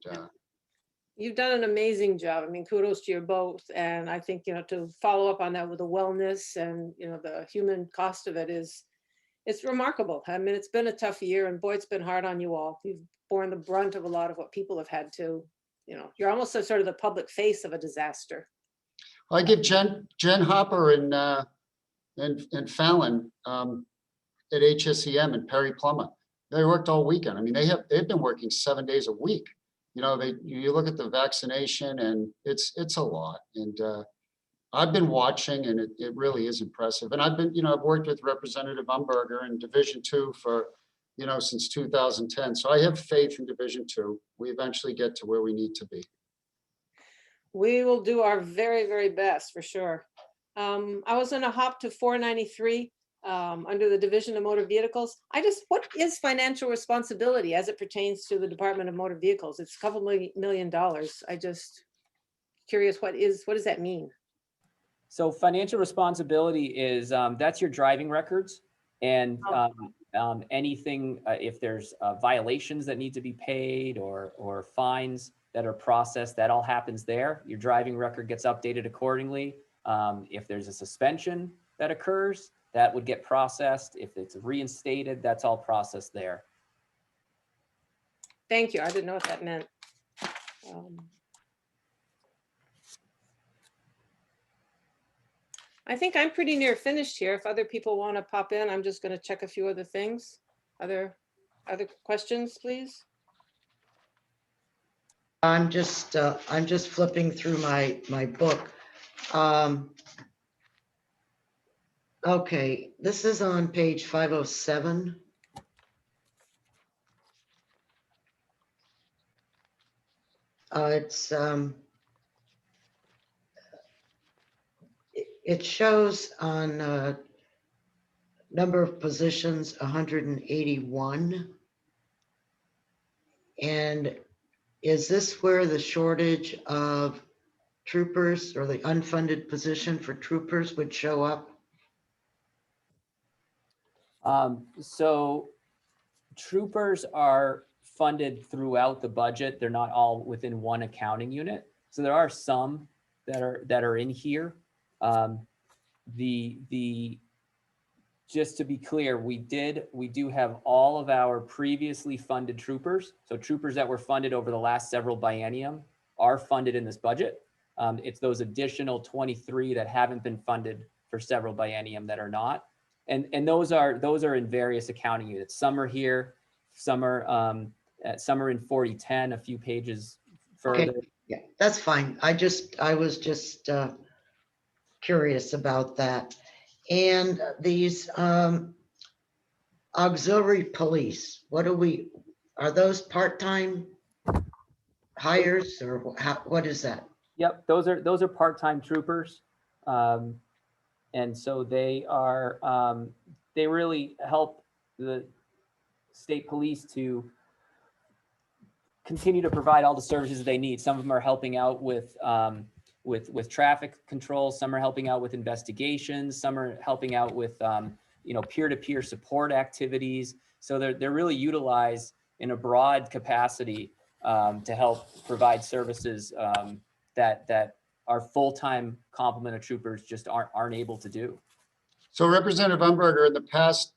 You've done an amazing job. I mean, kudos to you both. And I think, to follow up on that with the wellness and, the human cost of it it's remarkable. I mean, it's been a tough year, and boy, it's been hard on you all. You've borne the brunt of a lot of what people have had to, you're almost sort of the public face of a disaster. I give Jen Hopper and Fallon at HSEM and Perry Plummer, they worked all weekend. I mean, they've been working 7 days a week. You look at the vaccination, and it's a lot. And I've been watching, and it really is impressive. And I've worked with Representative Umberger in Division 2 for, since 2010. So I have faith in Division 2. We eventually get to where we need to be. We will do our very, very best, for sure. I was going to hop to 493 under the Division of Motor Vehicles. What is financial responsibility as it pertains to the Department of Motor Vehicles? It's a couple $1 million. curious, what does that mean? So financial responsibility is, that's your driving records and anything, if there's violations that need to be paid or fines that are processed, that all happens there. Your driving record gets updated accordingly. If there's a suspension that occurs, that would get processed. If it's reinstated, that's all processed there. Thank you. I didn't know what that meant. I think I'm pretty near finished here. If other people want to pop in, I'm just going to check a few other things. Other questions, please? I'm just flipping through my book. Okay, this is on page 507. It shows on number of positions 181. And is this where the shortage of troopers or the unfunded position for troopers would show up? So troopers are funded throughout the budget. They're not all within one accounting unit. So there are some that are in here. Just to be clear, we do have all of our previously funded troopers. So troopers that were funded over the last several biennium are funded in this budget. It's those additional 23 that haven't been funded for several biennium that are not. And those are in various accounting units. Some are here, some are in 4010, a few pages further. Okay, yeah, that's fine. I was just curious about that. And these auxiliary police, are those part-time hires or what is that? Yep, those are part-time troopers. And so they really help the state police to continue to provide all the services they need. Some of them are helping out with traffic control. Some are helping out with investigations. Some are helping out with peer-to-peer support activities. So they're really utilized in a broad capacity to help provide services that our full-time complement of troopers just aren't able to do. So Representative Umberger, in the past,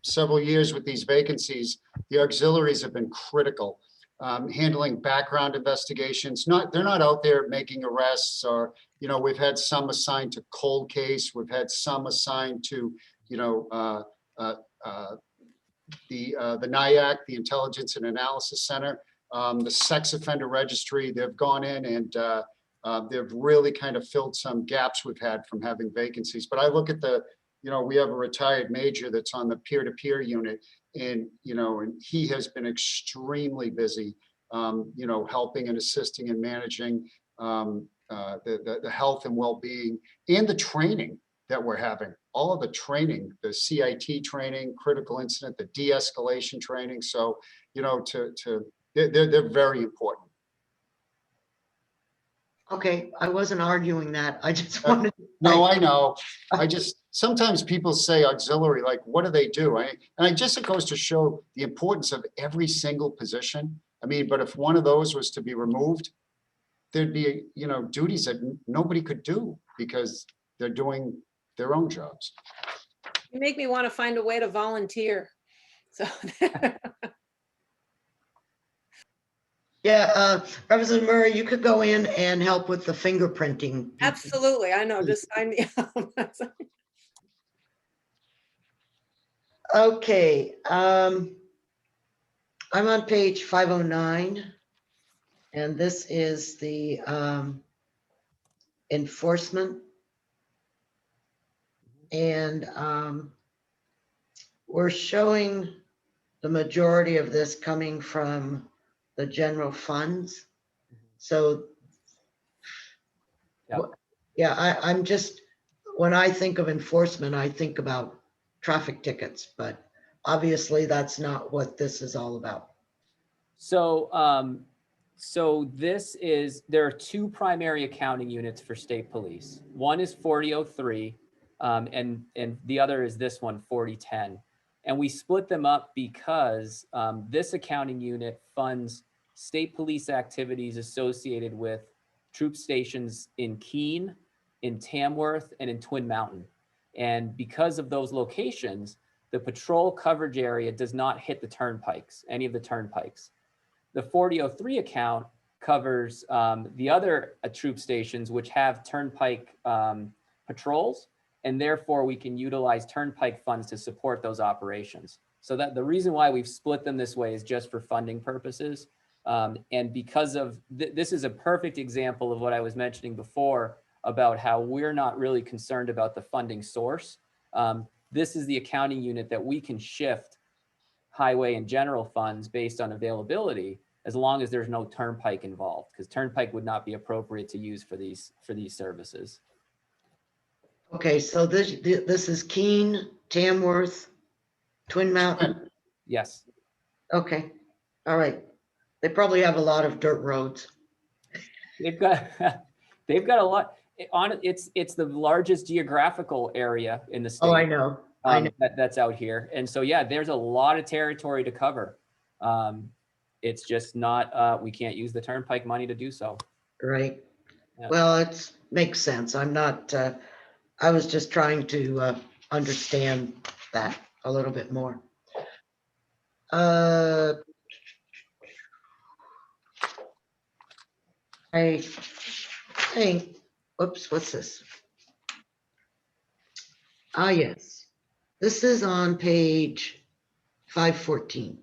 several years with these vacancies, the auxiliaries have been critical, handling background investigations. They're not out there making arrests, or, we've had some assigned to cold case. We've had some assigned to, the NIAC, the Intelligence and Analysis Center, the sex offender registry. They've gone in and they've really kind of filled some gaps we've had from having vacancies. But I look at we have a retired major that's on the peer-to-peer unit, and, and he has been extremely busy, helping and assisting and managing the health and well-being and the training that we're having. All of the training, the CIT training, critical incident, the de-escalation training. So, they're very important. Okay, I wasn't arguing that. I just wanted. No, I know. Sometimes people say auxiliary, like, what do they do? And it goes to show the importance of every single position. I mean, but if one of those was to be removed, there'd be, duties that nobody could do because they're doing their own jobs. You make me want to find a way to volunteer. So. Yeah, Representative Murray, you could go in and help with the fingerprinting. Absolutely, I know. Just sign me up. Okay, I'm on page 509, and this is the enforcement. And we're showing the majority of this coming from the general funds. So, yeah, I'm just, when I think of enforcement, I think about traffic tickets, but obviously that's not what this is all about. So So there are two primary accounting units for state police. One is 4003, and the other is this one, 4010. And we split them up because this accounting unit funds state police activities associated with troop stations in Keene, in Tamworth, and in Twin Mountain. And because of those locations, the patrol coverage area does not hit the turnpikes, any of the turnpikes. The 4003 account covers the other troop stations which have turnpike patrols, and therefore we can utilize turnpike funds to support those operations. So that the reason why we've split them this way is just for funding purposes. And because of this is a perfect example of what I was mentioning before about how we're not really concerned about the funding source. This is the accounting unit that we can shift highway and general funds based on availability, as long as there's no turnpike involved, because turnpike would not be appropriate to use for these services. Okay, so this is Keene, Tamworth, Twin Mountain. Yes. Okay, all right. They probably have a lot of dirt roads. They've got a lot it's the largest geographical area in the state. Oh, I know. I know. That's out here. And so, yeah, there's a lot of territory to cover. It's just not, we can't use the turnpike money to do so. Right. Yeah. Well, it makes sense. I'm not, I was just trying to understand that a little bit more. I think, oops, what's this? Ah, yes. This is on page 514.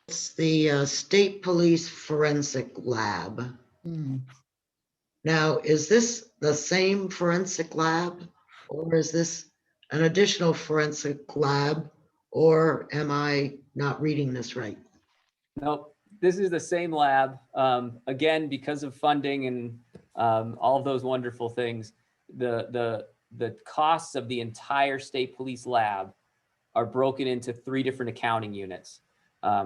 It's the State Police Forensic Lab. Hmm. Now, is this the same forensic lab, or is this an additional forensic lab, or am I not reading this right? Nope, this is the same lab. Again, because of funding and all of those wonderful things, the costs of the entire state police lab are broken into 3 different accounting units.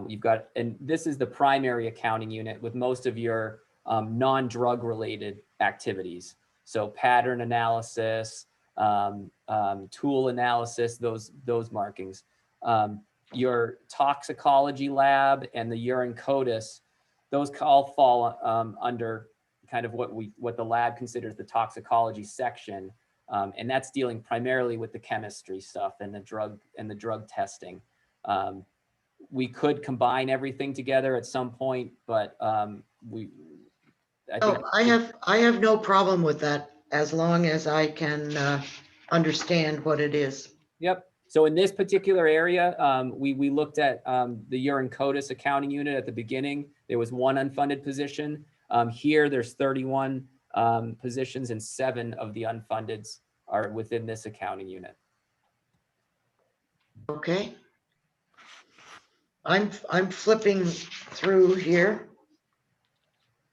You've got, and this is the primary accounting unit with most of your non-drug related activities. So pattern analysis, tool analysis, those markings. Your toxicology lab and the urine CODIS, those all fall under kind of what the lab considers the toxicology section. And that's dealing primarily with the chemistry stuff and the drug testing. We could combine everything together at some point, but I have no problem with that as long as I can understand what it is. Yep. So in this particular area, we looked at the urine CODIS accounting unit at the beginning. There was 1 unfunded position. Here, there's 31 positions, and 7 of the unfundeds are within this accounting unit. Okay. I'm flipping through here,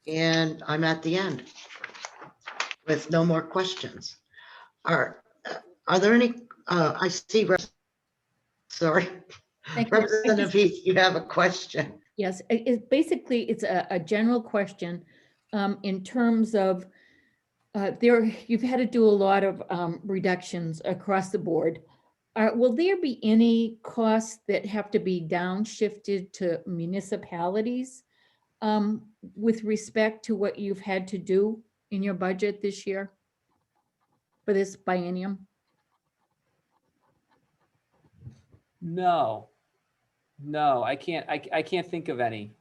and I'm at the end with no more questions. Are there any? I see. Sorry, Thank you. Representative Heath, you have a question. Yes, basically, it's a general question in terms of you've had to do a lot of reductions across the board. Will there be any costs that have to be downshifted to municipalities with respect to what you've had to do in your budget this year for this biennium? No, I can't think of any.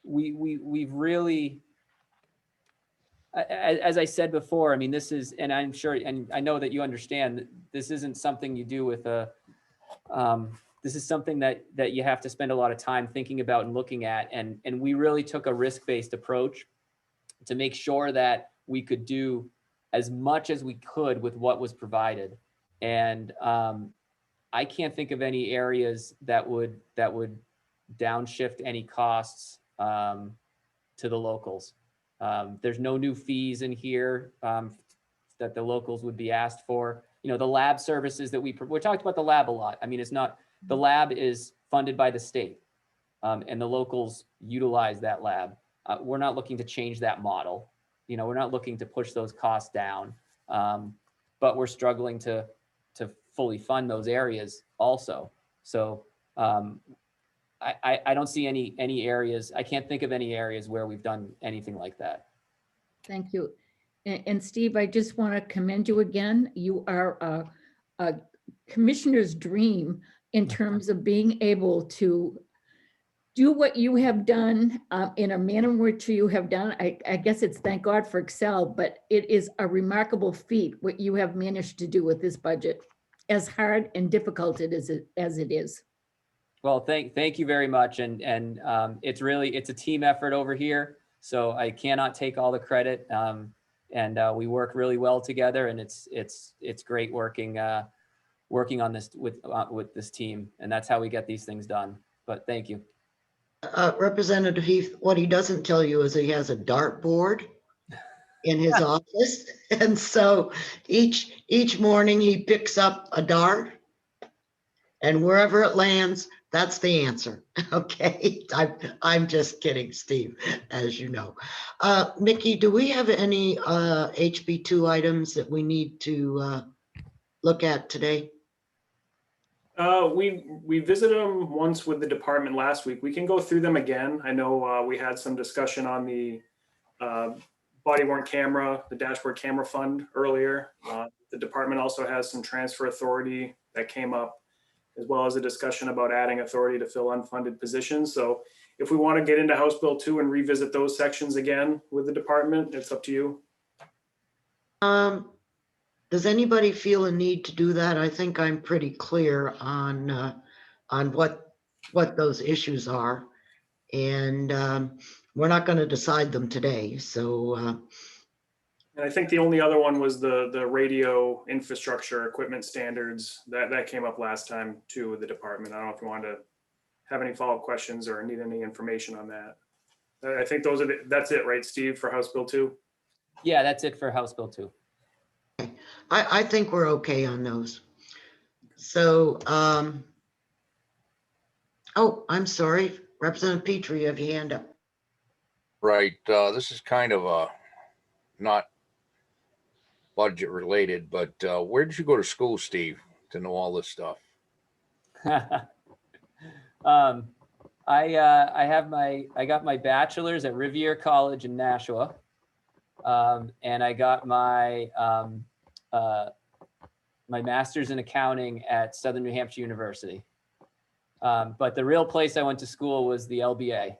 We've really, as I said before, I mean, this is, and I'm sure, and I know that you understand, this isn't something you do with this is something that you have to spend a lot of time thinking about and looking at. And we really took a risk-based approach to make sure that we could do as much as we could with what was provided. And I can't think of any areas that would downshift any costs to the locals. There's no new fees in here that the locals would be asked for. You know, the lab services that we talked about the lab a lot. I mean, it's not, the lab is funded by the state. And the locals utilize that lab. We're not looking to change that model. We're not looking to push those costs down, but we're struggling to fully fund those areas also. So I don't see any areas. I can't think of any areas where we've done anything like that. Thank you. And Steve, I just want to commend you again. You are a commissioner's dream in terms of being able to do what you have done in a manner in which you have done. I guess it's thank God for Excel, but it is a remarkable feat what you have managed to do with this budget, as hard and difficult as it is. Well, thank you very much. And it's a team effort over here. So I cannot take all the credit. And we work really well together, and it's great working on this with this team. And that's how we get these things done. But thank you. Representative Heath, what he doesn't tell you is he has a dartboard in his office. And so each morning he picks up a dart, and wherever it lands, that's the answer. Okay, I'm just kidding, Steve, as you know. Mickey, do we have any HB2 items that we need to look at today? We visited them once with the department last week. We can go through them again. I know we had some discussion on the body worn camera, the dashboard camera fund earlier. The department also has some transfer authority that came up, as well as a discussion about adding authority to fill unfunded positions. So if we want to get into House Bill 2 and revisit those sections again with the department, it's up to you. Does anybody feel a need to do that? I think I'm pretty clear on what those issues are, and we're not going to decide them today. So, and I think the only other one was the radio infrastructure equipment standards that came up last time too with the department. I don't know if you want to have any follow-up questions or need any information on that. I think that's it, right, Steve, for House Bill 2? Yeah, that's it for House Bill 2. I think we're okay on those. So, oh, I'm sorry, Representative Petrie, you have your hand up. Right. This is kind of a not budget related, but where did you go to school, Steve, to know all this stuff? I got my bachelor's at Rivier College in Nashua, and I got my my master's in accounting at Southern New Hampshire University. But the real place I went to school was the LBA.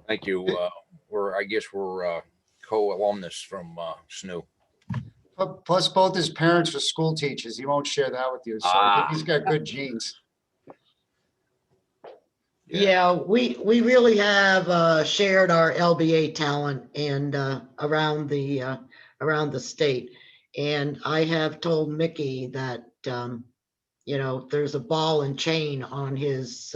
Thank you. I guess we're co-alumnus from SNU. Plus, both his parents were school teachers. He won't share that with you. So I think he's got good genes. Yeah, we really have shared our LBA talent and around the state. And I have told Mickey that there's a ball and chain on his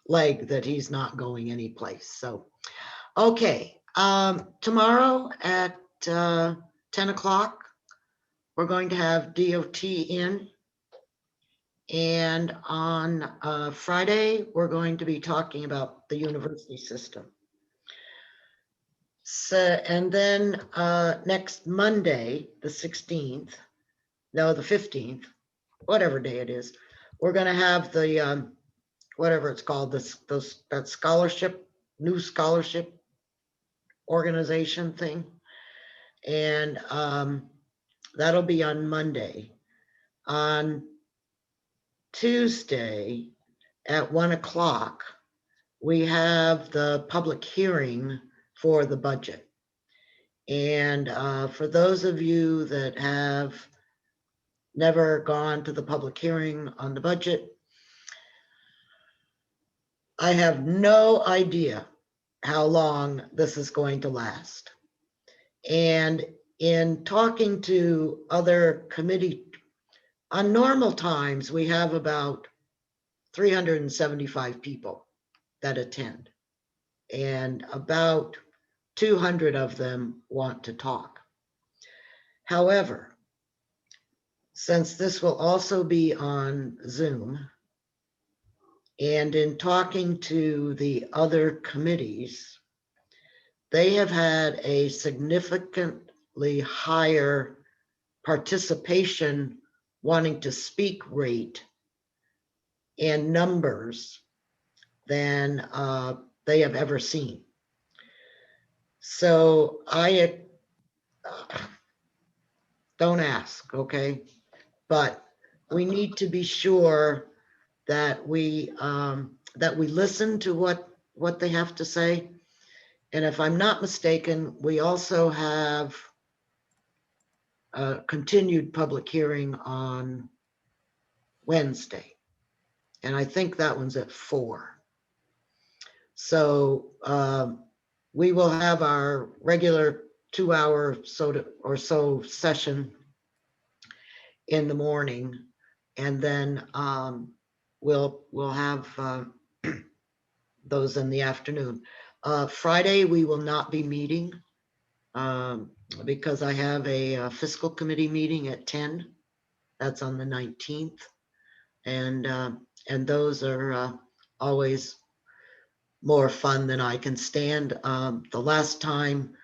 leg that he's not going anyplace. So, okay, tomorrow at 10 o'clock, we're going to have DOT in. And on Friday, we're going to be talking about the university system. So, and then next Monday, the 16th, no, the 15th, whatever day it is, we're going to have the, whatever it's called, that scholarship, new scholarship organization thing. And that'll be on Monday. On Tuesday at 1 o'clock, we have the public hearing for the budget. And for those of you that have never gone to the public hearing on the budget, I have no idea how long this is going to last. And in talking to other committee, on normal times, we have about 375 people that attend, and about 200 of them want to talk. However, since this will also be on Zoom, and in talking to the other committees, they have had a significantly higher participation wanting to speak rate and numbers than they have ever seen. So I don't ask, okay? But we need to be sure that we listen to what they have to say. And if I'm not mistaken, we also have a continued public hearing on Wednesday. And I think that one's at 4. So we will have our regular 2-hour or so session in the morning. And then we'll have those in the afternoon. Friday, we will not be meeting because I have a fiscal committee meeting at 10. That's on the 19th. And those are always more fun than I can stand. The last time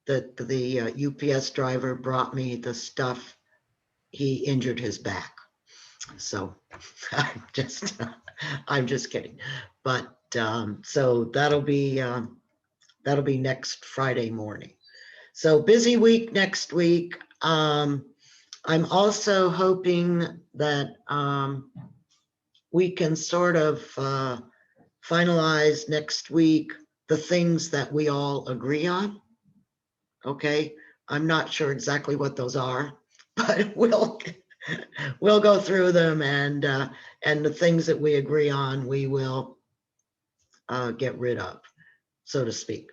that the UPS driver brought me the stuff, he injured his back. So I'm just kidding. But so that'll be next Friday morning. So busy week next week. I'm also hoping that we can sort of finalize next week the things that we all agree on. Okay, I'm not sure exactly what those are, but we'll go through them, and the things that we agree on, we will get rid of, so to speak.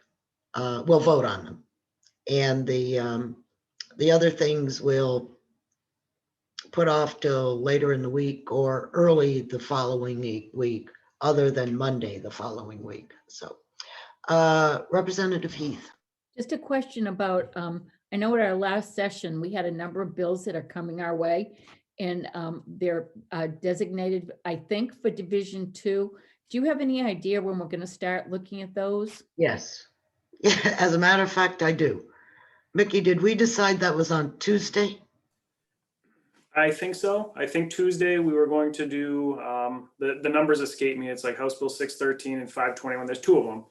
We'll vote on them, and the other things we'll put off till later in the week or early the following week, other than Monday the following week. So Representative Heath. Just a question about, I know at our last session, we had a number of bills that are coming our way, and they're designated, I think, for Division 2. Do you have any idea when we're going to start looking at those? Yes. As a matter of fact, I do. Mickey, did we decide that was on Tuesday? I think so. I think Tuesday we were going to do, the numbers escape me. It's like House Bill 613 and 521. There's 2 of them.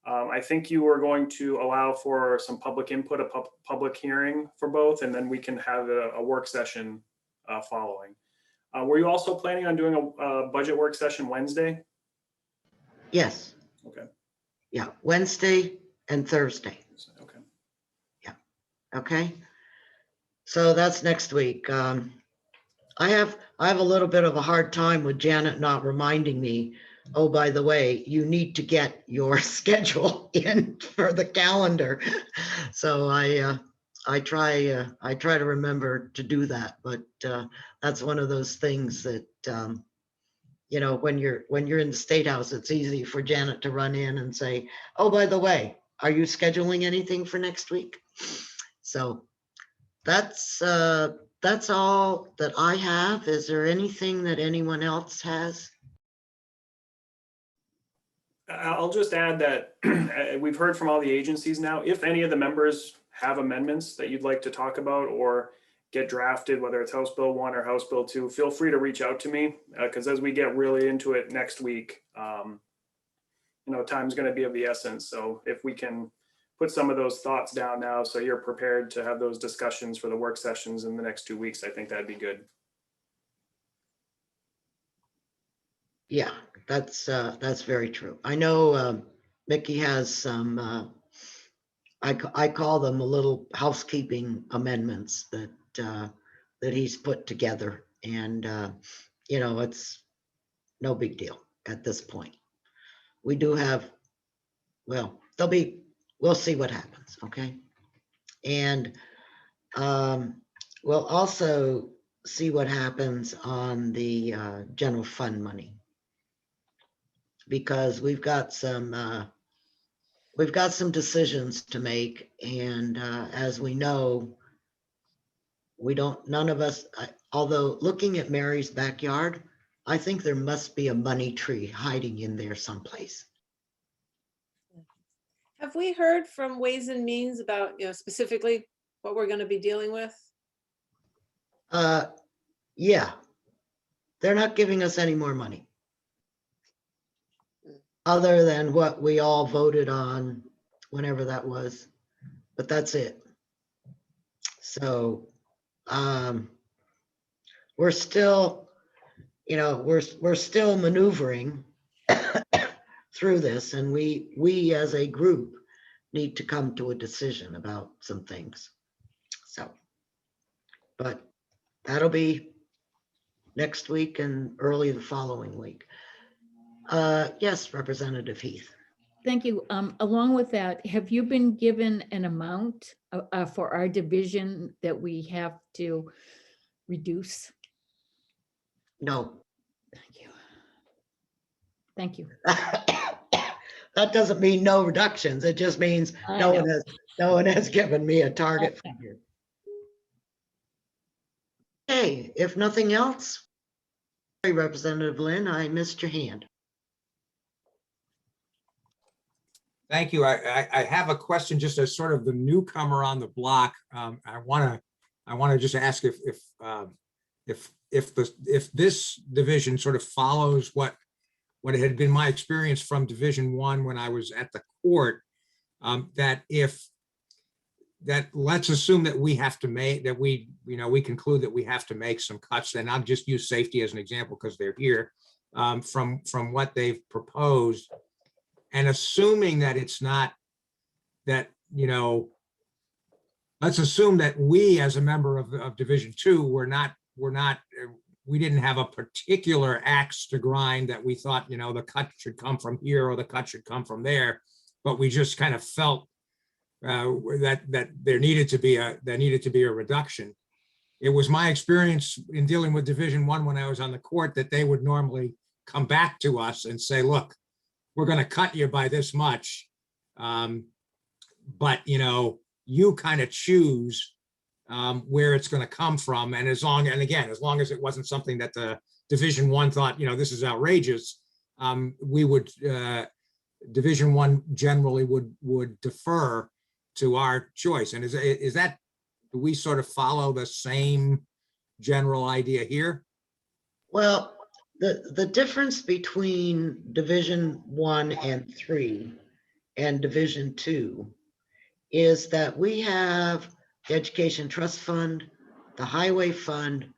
I think you were going to allow for some public input, a public hearing for both, and then we can have a work session following. Were you also planning on doing a budget work session Wednesday? Yes. Okay. Yeah, Wednesday and Thursday. Okay. Yeah. Okay. So that's next week. I have a little bit of a hard time with Janet not reminding me, oh, by the way, you need to get your schedule in for the calendar. So I try to remember to do that, but that's one of those things that you know, when you're in the State House, it's easy for Janet to run in and say, oh, by the way, are you scheduling anything for next week? So that's all that I have. Is there anything that anyone else has? I'll just add that we've heard from all the agencies now. If any of the members have amendments that you'd like to talk about or get drafted, whether it's House Bill 1 or House Bill 2, feel free to reach out to me, because as we get really into it next week, you know, time's going to be of the essence. So if we can put some of those thoughts down now, so you're prepared to have those discussions for the work sessions in the next 2 weeks, I think that'd be good. Yeah, that's very true. I know Mickey has some, I call them a little housekeeping amendments that he's put together, and you know, it's no big deal at this point. We do have, well, we'll see what happens, okay? And we'll also see what happens on the general fund money, because we've got some decisions to make, and as we know, none of us, although looking at Mary's backyard, I think there must be a money tree hiding in there someplace. Have we heard from Ways and Means about, specifically what we're going to be dealing with? Yeah, they're not giving us any more money. Other than what we all voted on, whenever that was, but that's it. So, we're still, we're still maneuvering through this, and we as a group need to come to a decision about some things. So, but that'll be next week and early the following week. Yes, Representative Heath. Thank you. Along with that, have you been given an amount for our division that we have to reduce? No. Thank you. Thank you. That doesn't mean no reductions. It just means I no know. one has given me a target Okay. figure. Hey, if nothing else, sorry, Representative Lynn, I missed your hand. Thank you. I have a question just as sort of the newcomer on the block. I want to just ask if this division sort of follows what had been my experience from Division 1 when I was at the court, that let's assume that we have to make, that we conclude that we have to make some cuts, and I'll just use safety as an example because they're here, from what they've proposed, and assuming that it's not that, let's assume that we as a member of Division 2, we didn't have a particular axe to grind that we thought, the cut should come from here or the cut should come from there, but we just kind of felt that there needed to be a reduction. It was my experience in dealing with Division 1 when I was on the court that they would normally come back to us and say, look, we're going to cut you by this much, but you kind of choose where it's going to come from, and as long as it wasn't something that the Division 1 thought, this is outrageous, we would Division 1 generally would defer to our choice. And is that, do we sort of follow the same general idea here? Well, the difference between Division 1 and 3 and Division 2 is that we have the Education Trust Fund, the Highway Fund,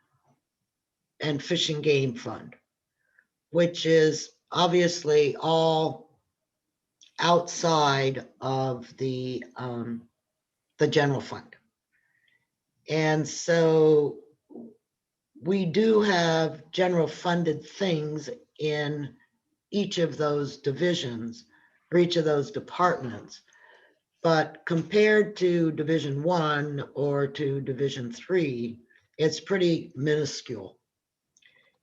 and Fish and Game Fund, which is obviously all outside of the general fund. And so we do have general funded things in each of those divisions, or each of those departments. But compared to Division 1 or to Division 3, it's pretty minuscule.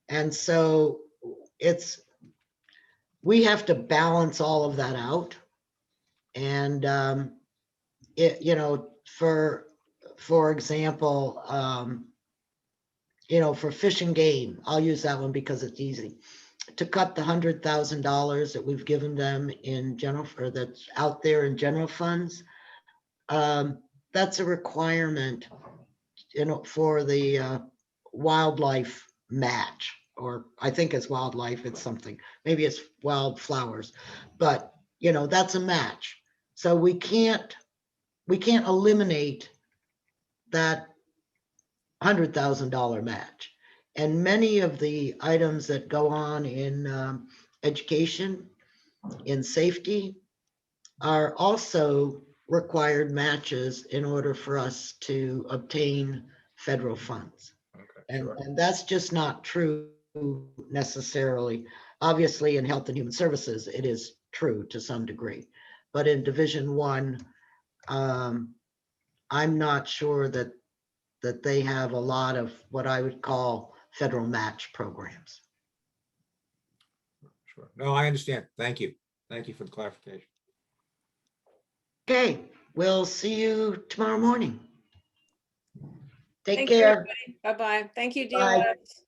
And so we have to balance all of that out. And for example, for Fish and Game, I'll use that one because it's easy. To cut the $100,000 that we've given them in general, or that's out there in general funds, that's a requirement, for the wildlife match, or I think it's wildlife, it's something, maybe it's wildflowers, but that's a match. So we can't eliminate that $100,000 match. And many of the items that go on in education, in safety, are also required matches in order for us to obtain federal funds. Okay, sure. And that's just not true necessarily. Obviously, in Health and Human Services, it is true to some degree. But in Division 1, I'm not sure that they have a lot of what I would call federal match programs. Sure. No, I understand. Thank you. Thank you for the clarification. Okay, we'll see you tomorrow morning. Take Thank you, care. everybody. Bye-bye. Thank you, Bye. DOS.